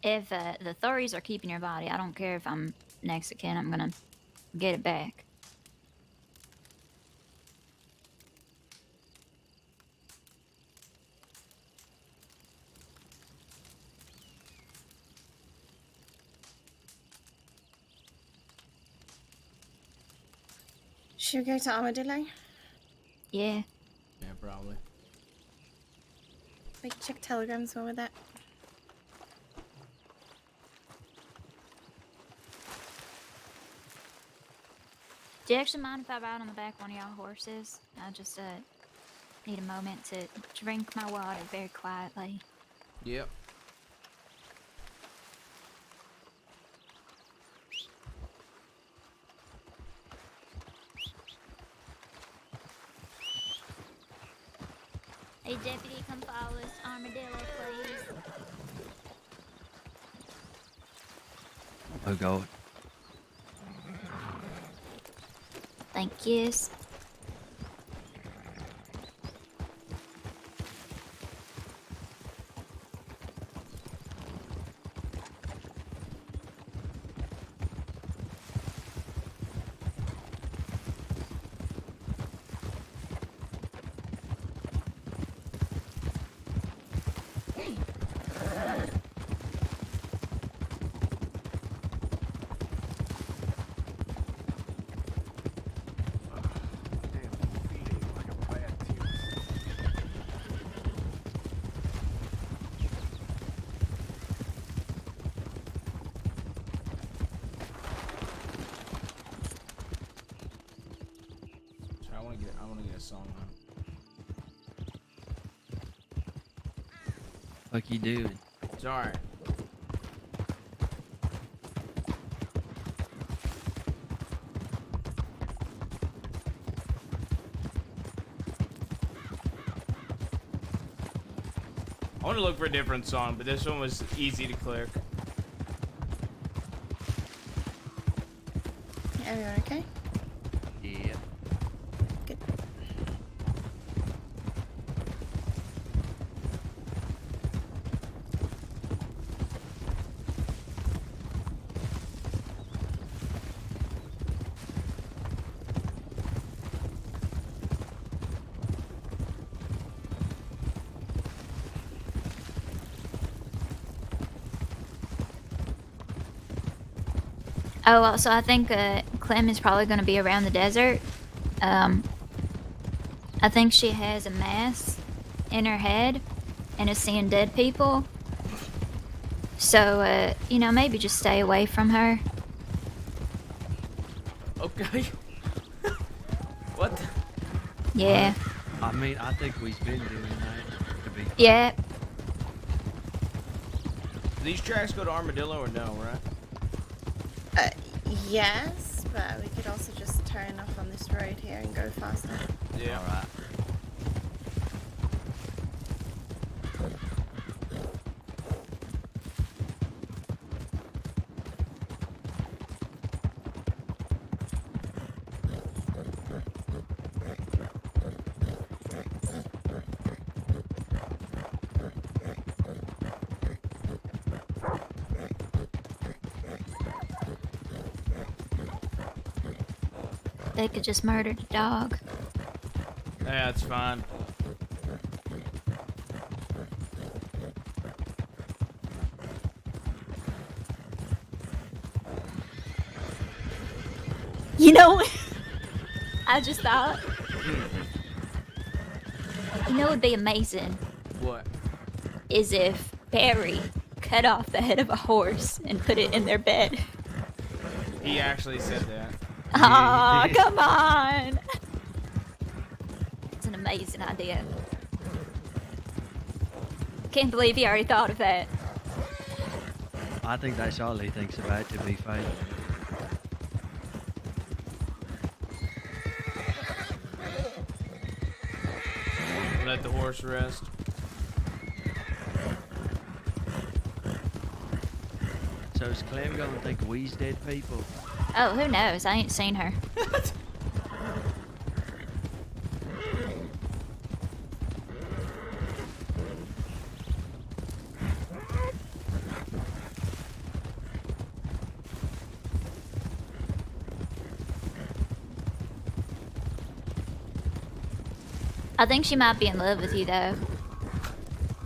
If the authorities are keeping your body, I don't care if I'm next to kin. I'm gonna get it back.
Should we go to Armadillo?
Yeah.
Yeah, probably.
We can check telegrams while we're there.
Do you actually mind if I ride on the back of one of y'all horses? I just need a moment to drink my water very quietly.
Yep.
Hey, deputy, come follow us. Armadillo, please.
Oh God.
Thank yous.
I wanna get a song on.
Fuck you doing?
It's alright. I want to look for a different song, but this one was easy to click.
Everyone okay?
Yeah.
Good.
Oh, also, I think Clem is probably going to be around the desert. I think she has a mass in her head and is seeing dead people. So, you know, maybe just stay away from her.
Okay. What?
Yeah.
I mean, I think we've been doing that. To be fair.
Yeah.
Do these tracks go to Armadillo or no, right?
Yes, but we could also just turn off on this road here and go faster.
Yeah.
Alright.
They could just murder the dog.
Yeah, that's fine.
You know, I just thought, you know what would be amazing
What?
is if Barry cut off the head of a horse and put it in their bed.
He actually said that.
Aw, come on! It's an amazing idea. Can't believe he already thought of that.
I think that's all he thinks about, to be fair.
Let the horse rest.
So is Clem gonna think we's dead people?
Oh, who knows? I ain't seen her. I think she might be in love with you, though.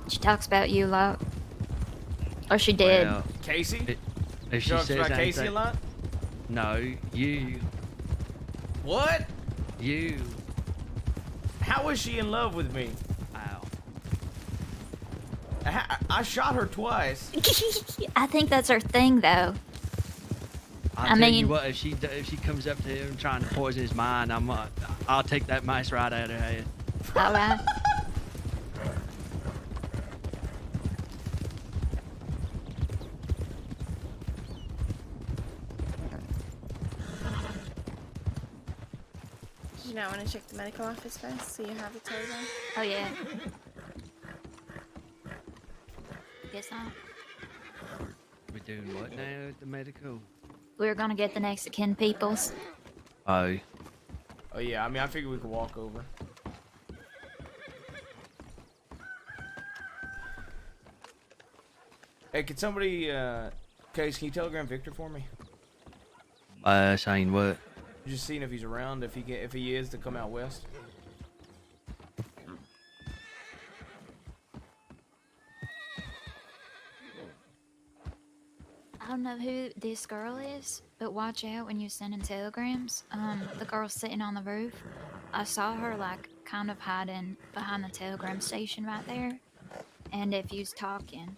She talks about you a lot. Or she did.
Well,
Casey?
if she
Talks
says
about
anything,
Casey a lot?
No, you.
What?
You.
How is she in love with me?
Ow.
I shot her twice.
I think that's her thing, though.
I'll
I
tell
mean-
you what, if she comes up to him trying to poison his mind, I'll take that mice right out of her head.
Alright.
Did you not want to check the medical office first so you have it told on?
Oh, yeah. Guess not.
We're doing what now at the medical?
We're gonna get the next of kin peoples.
Oh.
Oh yeah, I mean I figured we could walk over. Hey, could somebody, Case, can you telegram Victor for me?
Saying what?
Just seeing if he's around, if he is, to come out west.
I don't know who this girl is, but watch out when you're sending telegrams. The girl's sitting on the roof. I saw her, like, kind of hiding behind the telegram station right there. And if you's talking,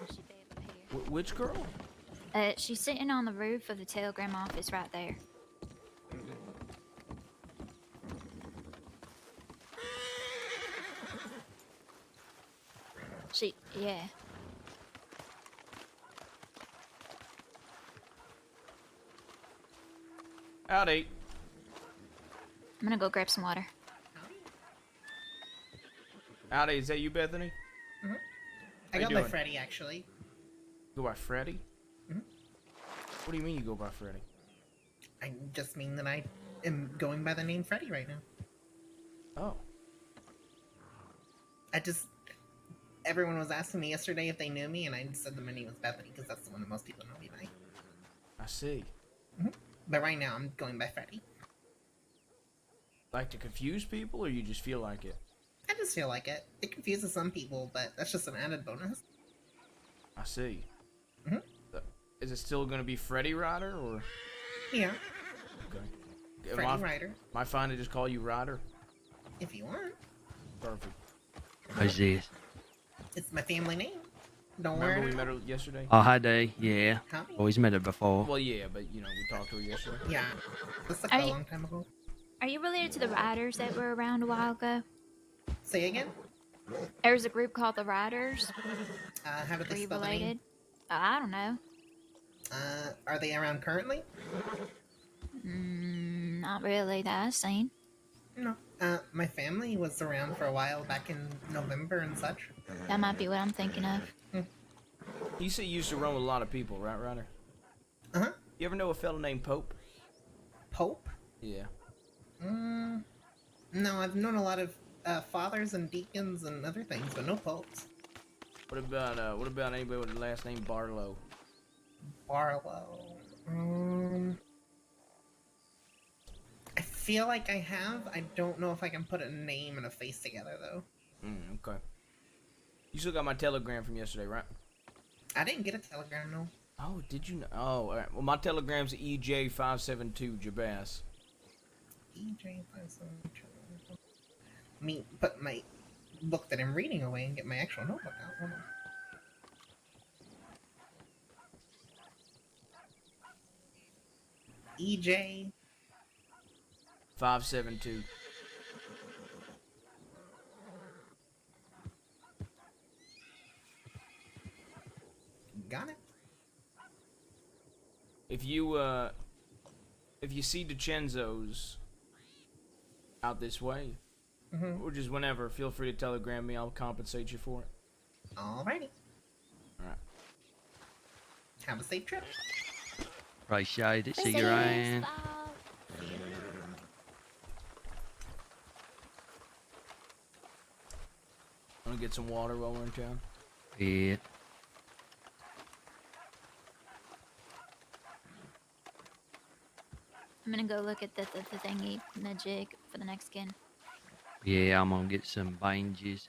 she should be able to hear.
Which girl?
She's sitting on the roof of the telegram office right there. Yeah.
Howdy.
I'm gonna go grab some water.
Howdy, is that you, Bethany?
Mm-hmm.
How
I
you
go by
doing?
Freddy, actually.
You go by Freddy?
Mhm.
What do you mean you go by Freddy?
I just mean that I am going by the name Freddy right now.
Oh.
Everyone was asking me yesterday if they knew me, and I said that my name was Bethany, because that's the one that most people know me by.
I see.
But right now, I'm going by Freddy.
Like to confuse people, or you just feel like it?
I just feel like it. It confuses some people, but that's just an added bonus.
I see.
Mhm.
Is it still gonna be Freddy Ryder or?
Yeah,
Okay.
Freddy Ryder,
Am I fine to just call you Ryder?
if you want.
Perfect.
Who's this?
It's my family name. Don't
Remember
worry.
we met her yesterday?
Oh, hi, Day. Yeah.
Howdy.
Always met her before.
Well, yeah, but you know we talked to her yesterday.
Yeah, that's like
Are
a
you-
long time ago.
Are you related to the Riders that were around a while ago?
Say again.
There was a group called the Riders.
How did
Were
they
you
spell the name?
related? I don't know.
Are they around currently?
Not really that I've seen.
No. My family was around for a while back in November and such.
That might be what I'm thinking of.
You say you used to run with a lot of people, right, Ryder?
Uh-huh.
You ever know a fellow named Pope?
Pope?
Yeah.
No, I've known a lot of fathers and deacons and other things, but no popes.
What about anybody with the last name Barlow?
Barlow. I feel like I have. I don't know if I can put a name and a face together, though.
Okay. You still got my telegram from yesterday, right?
I didn't get a telegram, no.
Oh, did you know? Oh, all right. Well, my telegram's EJ572 JBaas.
EJ 572. Let me put my book that I'm reading away and get my actual notebook out. Hold on. EJ
572.
got it.
If you see DiCenzo's out this way, or just whenever, feel free to telegram me. I'll compensate you for it.
Alrighty.
All right.
Have a safe trip.
Appreciate it. See you around.
Want to get some water while we're in town?
Yeah.
I'm gonna go look at the thingy, the jig for the next skin.
Yeah, I'm gonna get some banges.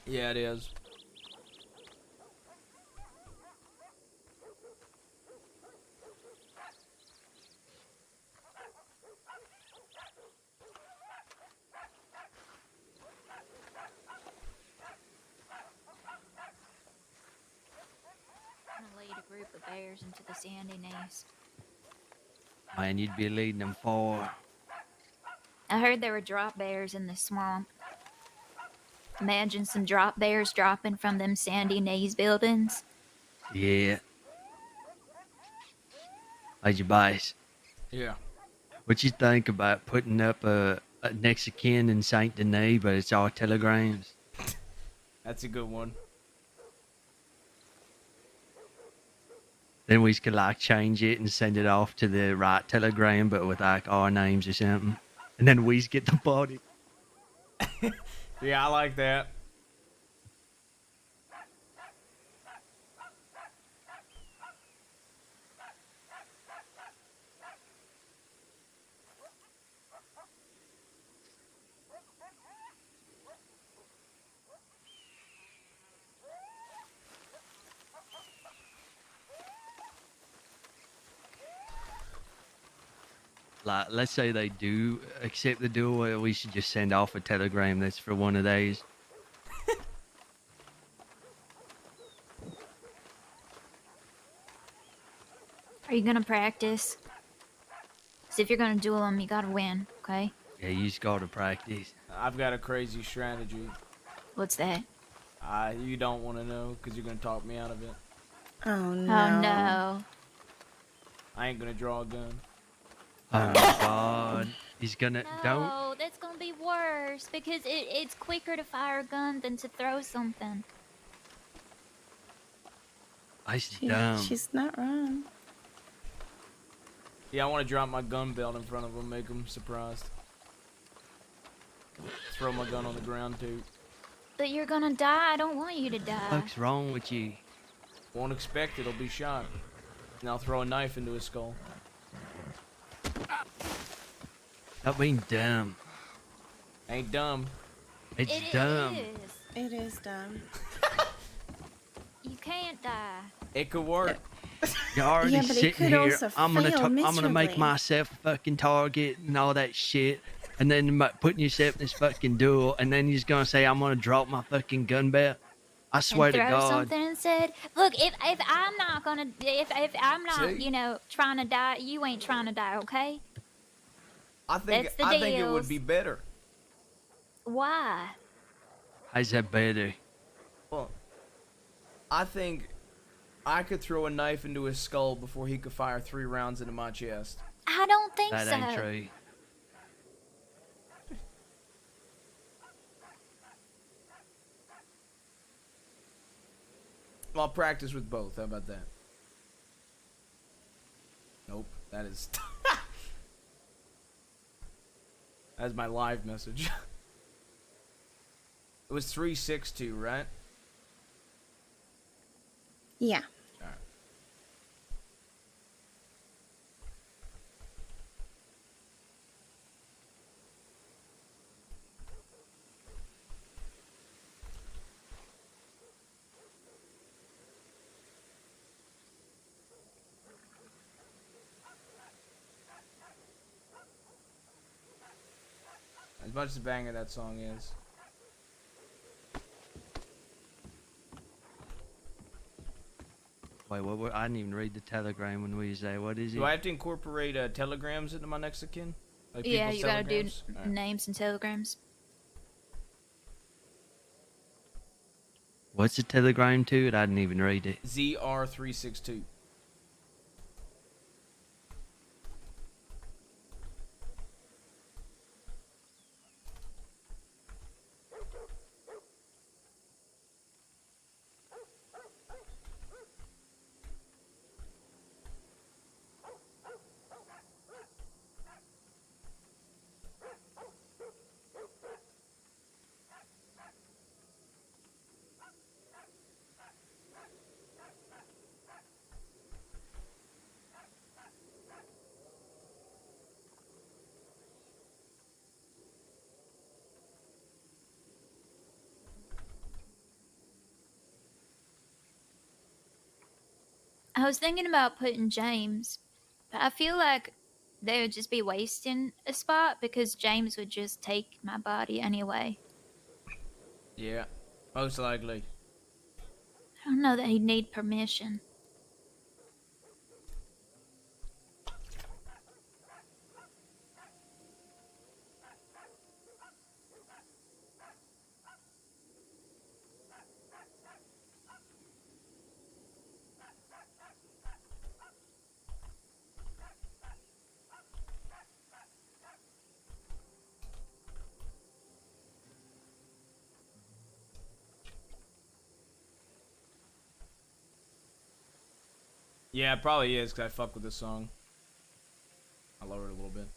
Yeah, it is.
I'm gonna lead a group of bears into the sandy knees.
Man, you'd be leading them far.
I heard there were drop bears in the swamp. Imagine some drop bears dropping from them sandy knees buildings.
Yeah. Hey, JBaas.
Yeah.
What you think about putting up a next of kin in Saint Denis, but it's all telegrams?
That's a good one.
Then we could like change it and send it off to the right telegram, but with like our names or something. And then we get the body.
Yeah, I like that.
Like, let's say they do accept the duel, well, we should just send off a telegram that's for one of these.
Are you gonna practice? 'Cause if you're gonna duel them, you gotta win, okay?
Yeah, you just gotta practice.
I've got a crazy strategy.
What's that?
You don't want to know because you're going to talk me out of it.
Oh no.
Oh no.
I ain't going to draw a gun.
Oh my god. He's gonna. Don't.
No, that's gonna be worse because it's quicker to fire a gun than to throw something.
That's dumb.
She's not wrong.
Yeah, I want to drop my gun belt in front of them, make them surprised. Throw my gun on the ground too.
But you're gonna die. I don't want you to die.
What's wrong with you?
Won't expect it, he'll be shot. And I'll throw a knife into his skull.
That being dumb.
Ain't dumb.
It's
It
dumb.
is.
It is dumb.
You can't die.
It could work.
You're already
Yeah, but it
sitting
could
here.
also
I'm gonna
fail
I'm gonna make
miserably.
myself a fucking target and all that shit, and then putting yourself in this fucking duel, and then you're just gonna say I'm gonna drop my fucking gun belt. I swear
And
to
throw
God.
something instead. Look, if I'm not gonna, if I'm not,
See?
you know, trying to die, you ain't trying to die, okay?
I think
That's the
I think it would
deals.
be better.
Why?
How's that better?
Well, I think I could throw a knife into his skull before he could fire 3 rounds into my chest.
I don't think
That
so.
ain't true.
Well, I'll practice with both. How about that? Nope. That is... That's my live message. It was 362, right?
Yeah.
Alright. As much as a banger that song is.
Wait, what? I didn't even read the telegram when we was there. What is it?
Do I have to incorporate telegrams into my next of kin? Like
Yeah,
people's
you gotta do
telegrams? Alright.
names and telegrams.
What's the telegram to it? I didn't even read it.
ZR362.
I was thinking about putting James, but I feel like they would just be wasting a spot because James would just take my body anyway.
Yeah, most likely.
I don't know that he'd need permission.
Yeah, it probably is, because I fuck with this song. I lowered it a little bit.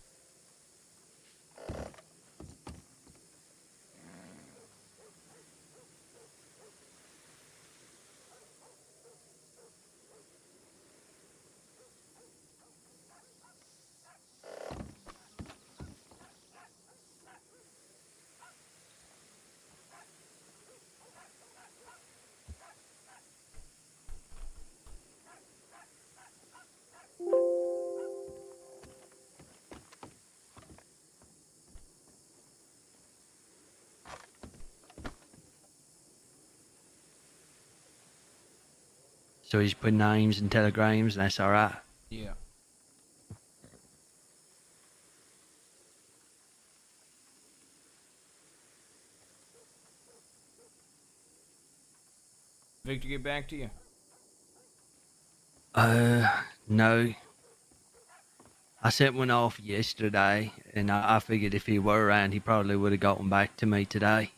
So he's put names and telegrams, and that's all right.
Yeah. Victor, get back to you.
No. I sent one off yesterday, and I figured if he were around, he probably would have gotten back to me today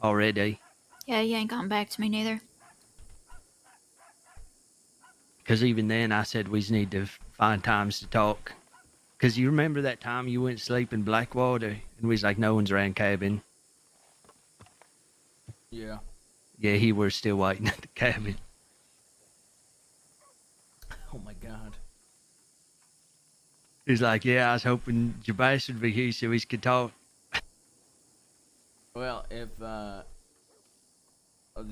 already.
Yeah, you ain't gotten back to me neither.
Because even then, I said we need to find times to talk. Because you remember that time you went to sleep in Blackwater, and we was like, no one's around cabin.
Yeah.
Yeah, he was still waiting at the cabin.
Oh my god.
He's like, yeah, I was hoping JBaas would be here so we could talk.
Well, if the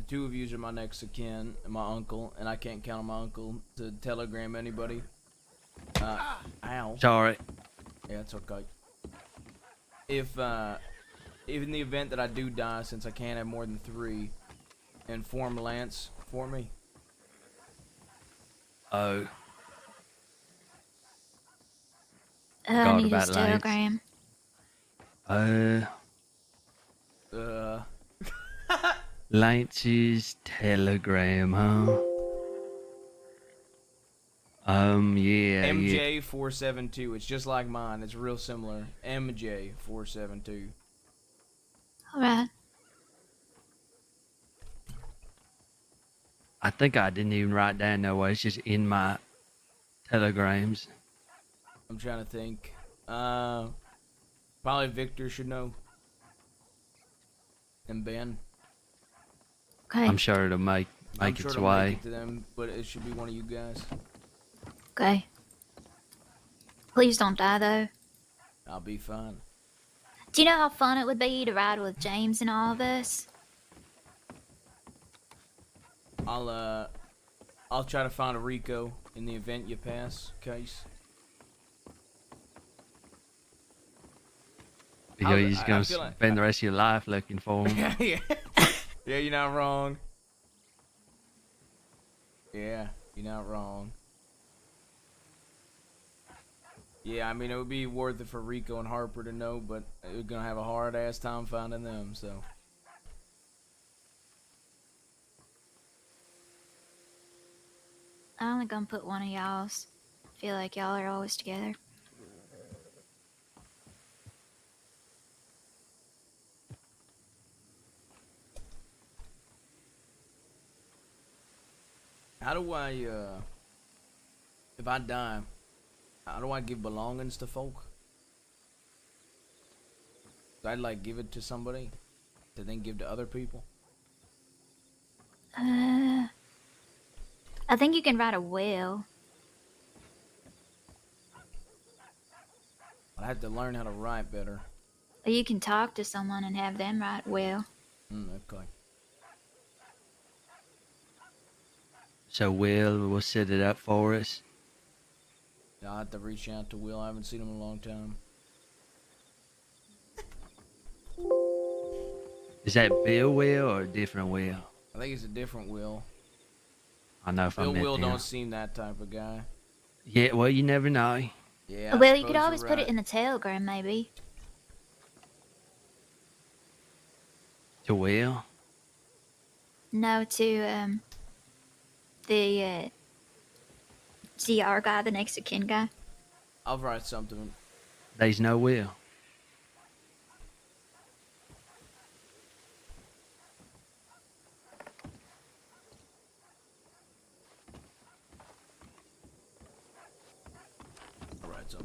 two of you are my next of kin and my uncle, and I can't count on my uncle to telegram anybody. Ow.
Sorry.
Yeah, it's okay. If in the event that I do die, since I can't have more than 3, inform Lance for me.
Oh.
I
Forgot
need his
about Lance.
telegram.
Lance's telegram, huh? Yeah.
MJ472. It's just like mine. It's real similar. MJ472.
Alright.
I think I didn't even write down no way. It's just in my telegrams.
I'm trying to think. Probably Victor should know. And Ben.
Okay.
I'm sure it'll make
I'm
its
sure it'll
way.
make it to them, but it should be one of you guys.
Okay. Please don't die, though.
I'll be fine.
Do you know how fun it would be to ride with James and all of us?
I'll try to find a Rico in the event you pass case.
Because you're
I
going
feel
to
like-
spend the rest of your life looking for him.
Yeah. Yeah, you're not wrong. Yeah, you're not wrong. Yeah, I mean, it would be worth it for Rico and Harper to know, but we're gonna have a hard ass time finding them, so.
I'm only gonna put one of y'all's. Feel like y'all are always together.
How do I, if I die, how do I give belongings to folk? I'd like give it to somebody to then give to other people.
I think you can write a will.
I have to learn how to write better.
Or you can talk to someone and have them write will.
Okay.
So Will set it up for us.
I'll have to reach out to Will. I haven't seen him in a long time.
Is that Bill Will or a different Will?
I think it's a different Will.
I know if I
Bill
met
Will
him.
don't seem that type of guy.
Yeah, well, you never know.
Yeah. I
Well, you
suppose
could
you're
always put
right.
it in the telegram, maybe.
To Will?
No, to, the, CR guy, the next of kin guy.
I'll write something.
There's no Will.
it's up.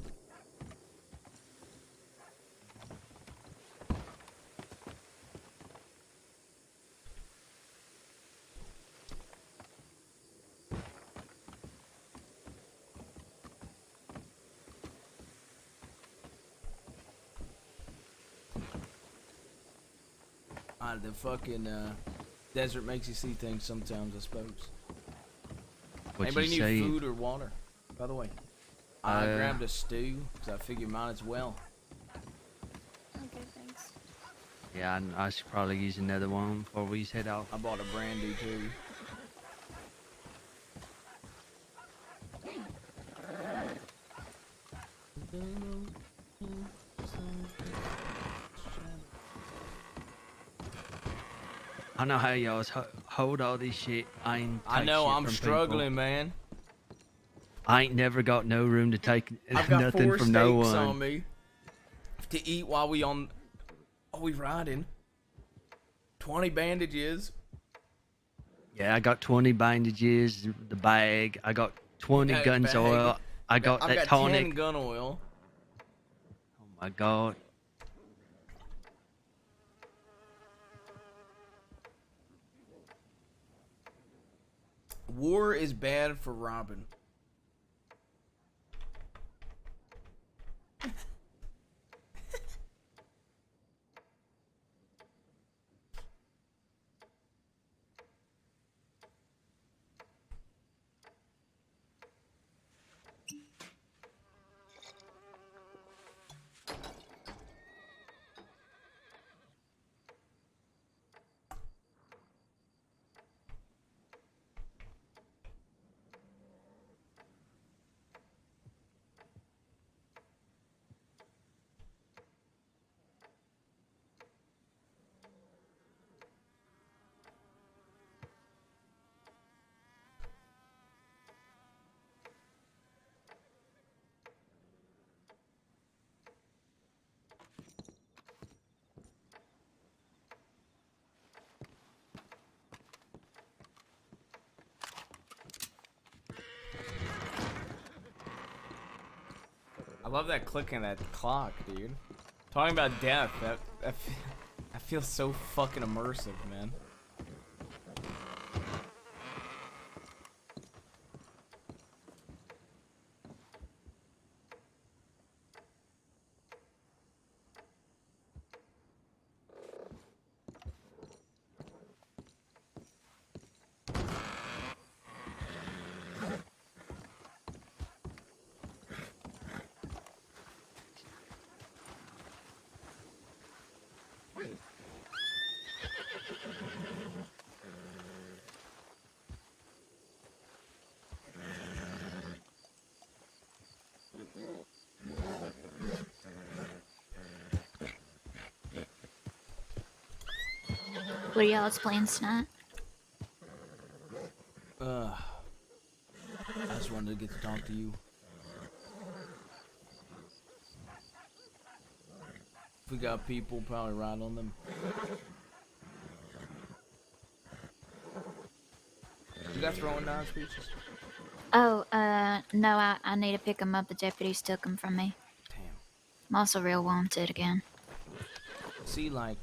The fucking desert makes you see things sometimes, I suppose.
What
Anybody
you
need
say?
food or water? By the way, I grabbed a stew because I figured mine as well.
Okay, thanks.
Yeah, I should probably use another one before we head off.
I bought a brandy too.
I know how y'all hold all this shit.
I know, I'm struggling, man.
I ain't never got no room to take
I've got
nothing
4
from no
steaks
one.
on me to eat while we riding. 20 bandages.
Yeah, I got 20 bandages, the bag. I got 20
That
guns
bag.
oil. I've got
10
tonic.
gun oil.
Oh my god.
War is bad for Robin. I love that clicking that clock, dude. Talking about death, that feels so fucking immersive, man.
What are y'all's plans tonight?
I just wanted to get to talk to you. If we got people, probably ride on them. You got throwing knives, Peaches?
Oh, no, I need to pick them up. The deputies took them from me.
Damn.
I'm also real wanted again.
See, like,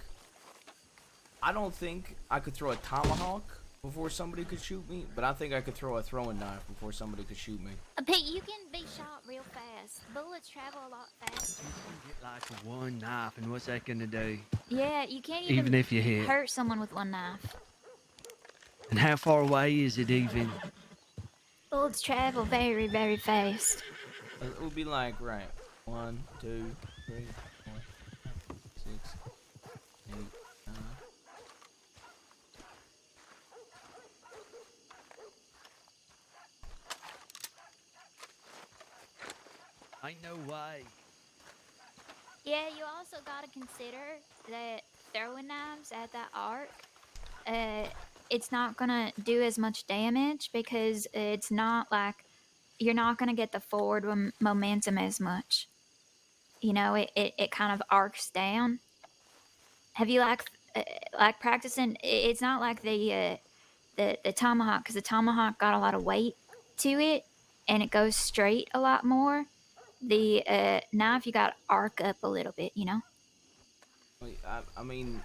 I don't think I could throw a tomahawk before somebody could shoot me, but I think I could throw a throwing knife before somebody could shoot me.
Pete, you can be shot real fast. Bullets travel a lot faster.
You can get like one knife, and what's that gonna do?
Yeah, you can't
Even if you hit.
hurt someone with one knife.
And how far away is it even?
Bullets travel very, very fast.
It would be like, right, 1, 2, 3, 4, 6, 8, 9.
Ain't no way.
Yeah, you also gotta consider that throwing knives at that arc, it's not gonna do as much damage because it's not like you're not gonna get the forward momentum as much. You know, it kind of arcs down. Have you like practicing? It's not like the tomahawk, because the tomahawk got a lot of weight to it, and it goes straight a lot more. the knife you got to arc up a little bit, you know?
I mean,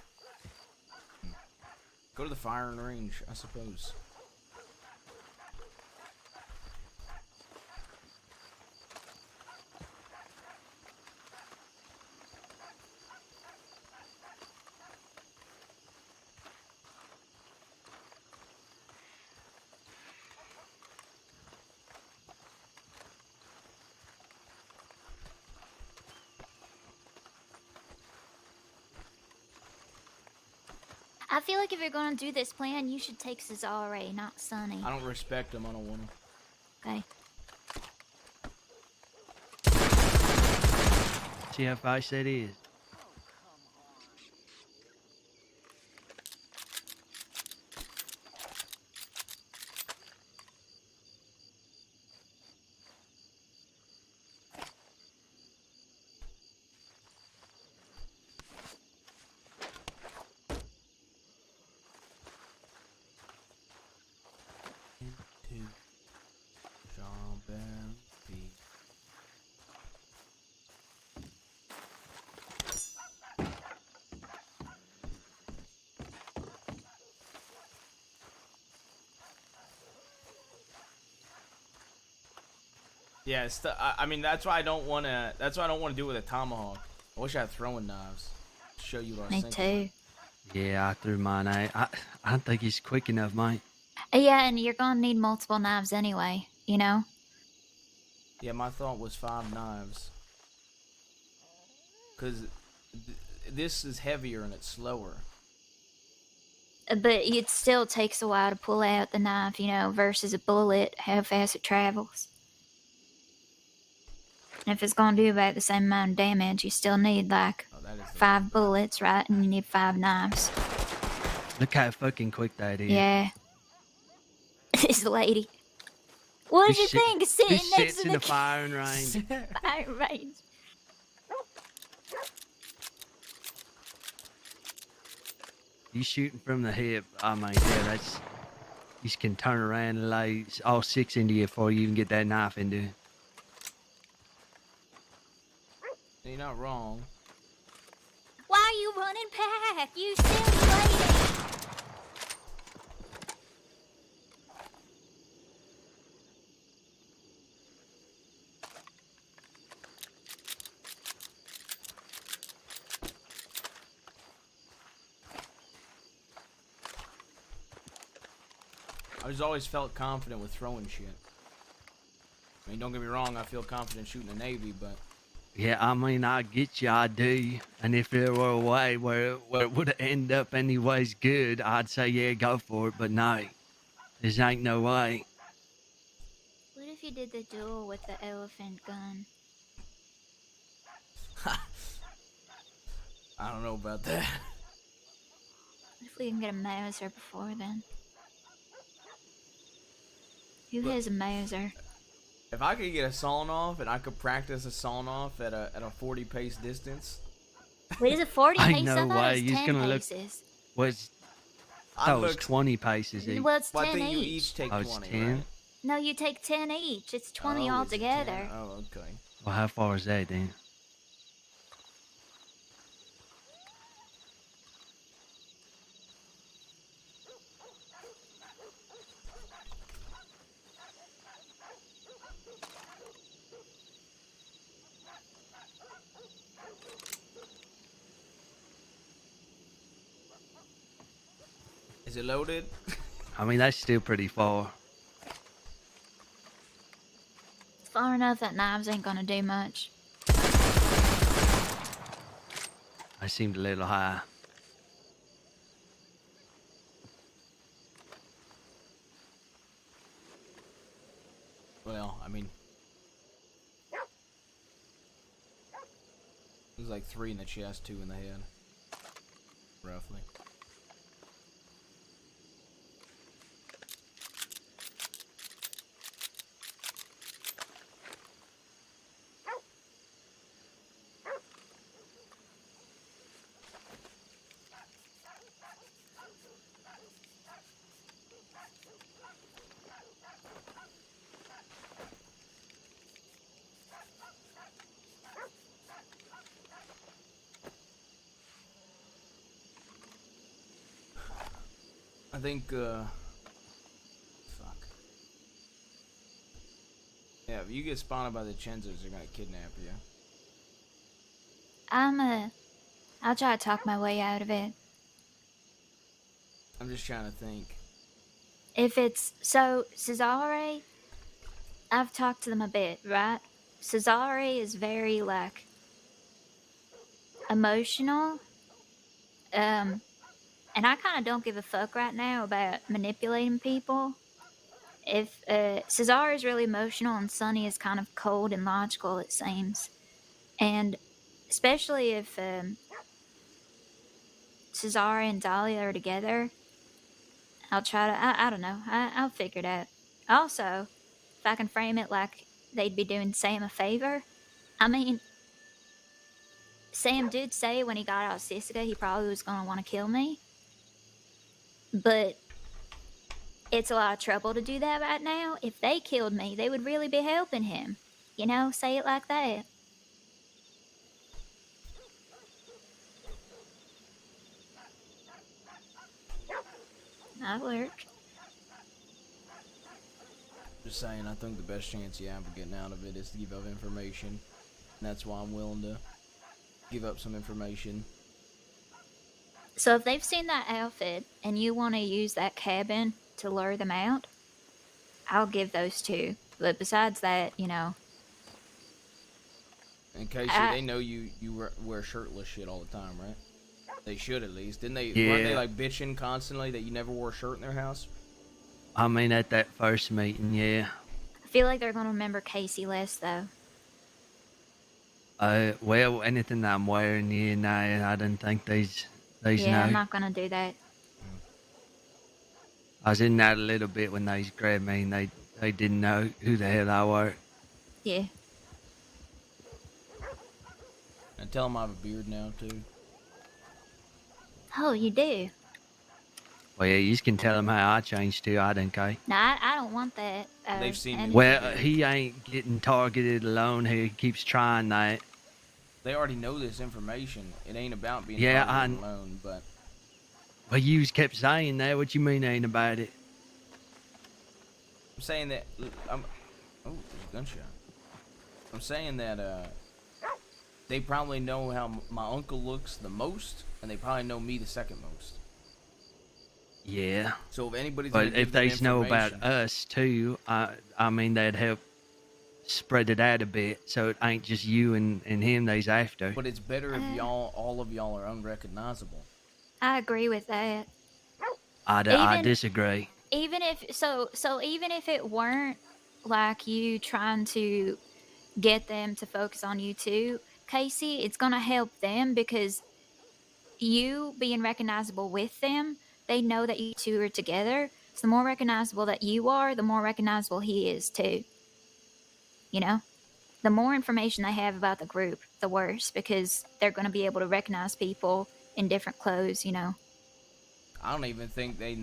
go to the firing range, I suppose.
I feel like if you're going to do this plan, you should take Cesare, not Sonny.
I don't respect him. I don't want him.
Okay.
See how fast that is.
Yeah, I mean that's why I don't want to. That's why I don't want to do it with a tomahawk. I wish I had throwing knives. Show you what I was
Me
thinking.
too.
Yeah, I threw mine out. I don't think he's quick enough, mate.
Yeah, and you're going to need multiple knives anyway, you know?
Yeah, my thought was 5 knives. Cause this is heavier and it's slower.
But it still takes a while to pull out the knife, you know, versus a bullet, how fast it travels. And if it's going to do about the same amount of damage, you still need like 5 bullets, right? And you need 5 knives.
Look how fucking quick that is.
Yeah. This lady. What did you think? Sitting
Who
next
sits
to
in
the
the firing range?
firing range.
You shooting from the hip. I mean, yeah, that's. You can turn around and lay all 6 into you before you even get that knife into it.
You're not wrong.
Why are you running back? You silly lady.
I just always felt confident with throwing shit. I mean, don't get me wrong. I feel confident shooting the Navy, but
Yeah, I mean, I get you, I do. And if there were a way where it would end up anyways good, I'd say, yeah, go for it. But no, there ain't no way.
What if you did the duel with the elephant gun?
I don't know about that.
What if we can get a Mauser before then? Who
Look,
has a Mauser?
If I could get a sawn off and I could practice a sawn off at a 40 pace distance.
Wait, is it 40
Ain't
paces?
no
I thought
way.
it was
You're
10
gonna look-
paces.
Was
I
that was
looked-
20 paces each.
Well, it's
Well,
10
I think you
each.
each take
Oh, it's
20,
10?
right?
No, you take 10 each. It's 20
Oh, is it 10?
altogether.
Oh, okay.
Well, how far is that then?
Is it loaded?
I mean, that's still pretty far.
It's far enough that knives ain't gonna do much.
I seemed a little high.
Well, I mean, there's like 3 in the chest, 2 in the head, roughly. I think, fuck. Yeah, if you get spawned by the Chenzos, they're gonna kidnap you.
I'll try to talk my way out of it.
I'm just trying to think.
If it's, so, Cesare, I've talked to them a bit, right? Cesare is very, like, emotional. And I kind of don't give a fuck right now about manipulating people. If Cesar is really emotional and Sunny is kind of cold and logical, it seems, and especially if Cesar and Dahlia are together, I'll try to. I don't know. I'll figure it out. Also, if I can frame it like they'd be doing Sam a favor, I mean, Sam did say when he got out of Siska he probably was gonna want to kill me, but it's a lot of trouble to do that right now. If they killed me, they would really be helping him. You know, say it like that. That'll work.
Just saying, I think the best chance you have of getting out of it is to give up information. And that's why I'm willing to give up some information.
So if they've seen that outfit and you want to use that cabin to lure them out, I'll give those two. But besides that, you know.
In case they know you wear shirtless shit all the time, right? They should at least. Didn't they?
Yeah.
Weren't they like bitching constantly that you never wore a shirt in their house?
I mean, at that first meeting, yeah.
I feel like they're going to remember Casey less, though.
Well, anything that I'm wearing, yeah, no, I didn't think these
Yeah,
know.
I'm not going to do that.
I was in that a little bit when they grabbed me and they didn't know who the hell I were.
Yeah.
And tell them I have a beard now, too.
Oh, you do?
Well, yeah, you can tell them how I changed too. I didn't care.
No, I don't want that.
They've seen
and-
me.
Well, he ain't getting targeted alone. He keeps trying that.
They already know this information. It ain't about being
Yeah,
targeted alone, but...
Well, you kept saying that. What you mean ain't about it?
I'm saying that... Oh, there's a gunshot. I'm saying that, they probably know how my uncle looks the most, and they probably know me the second most.
Yeah.
So if anybody's
But
gonna
if
give them
they know about
information-
us too, I mean, they'd help spread it out a bit, so it ain't just you and him they's after.
But it's better if all of y'all are unrecognizable.
I agree with that.
I
Even-
disagree.
Even if even if it weren't like you trying to get them to focus on you too, Casey, it's gonna help them because you being recognizable with them, they know that you two are together. So the more recognizable that you are, the more recognizable he is too. You know? The more information they have about the group, the worse, because they're going to be able to recognize people in different clothes, you know?
I don't even think they know.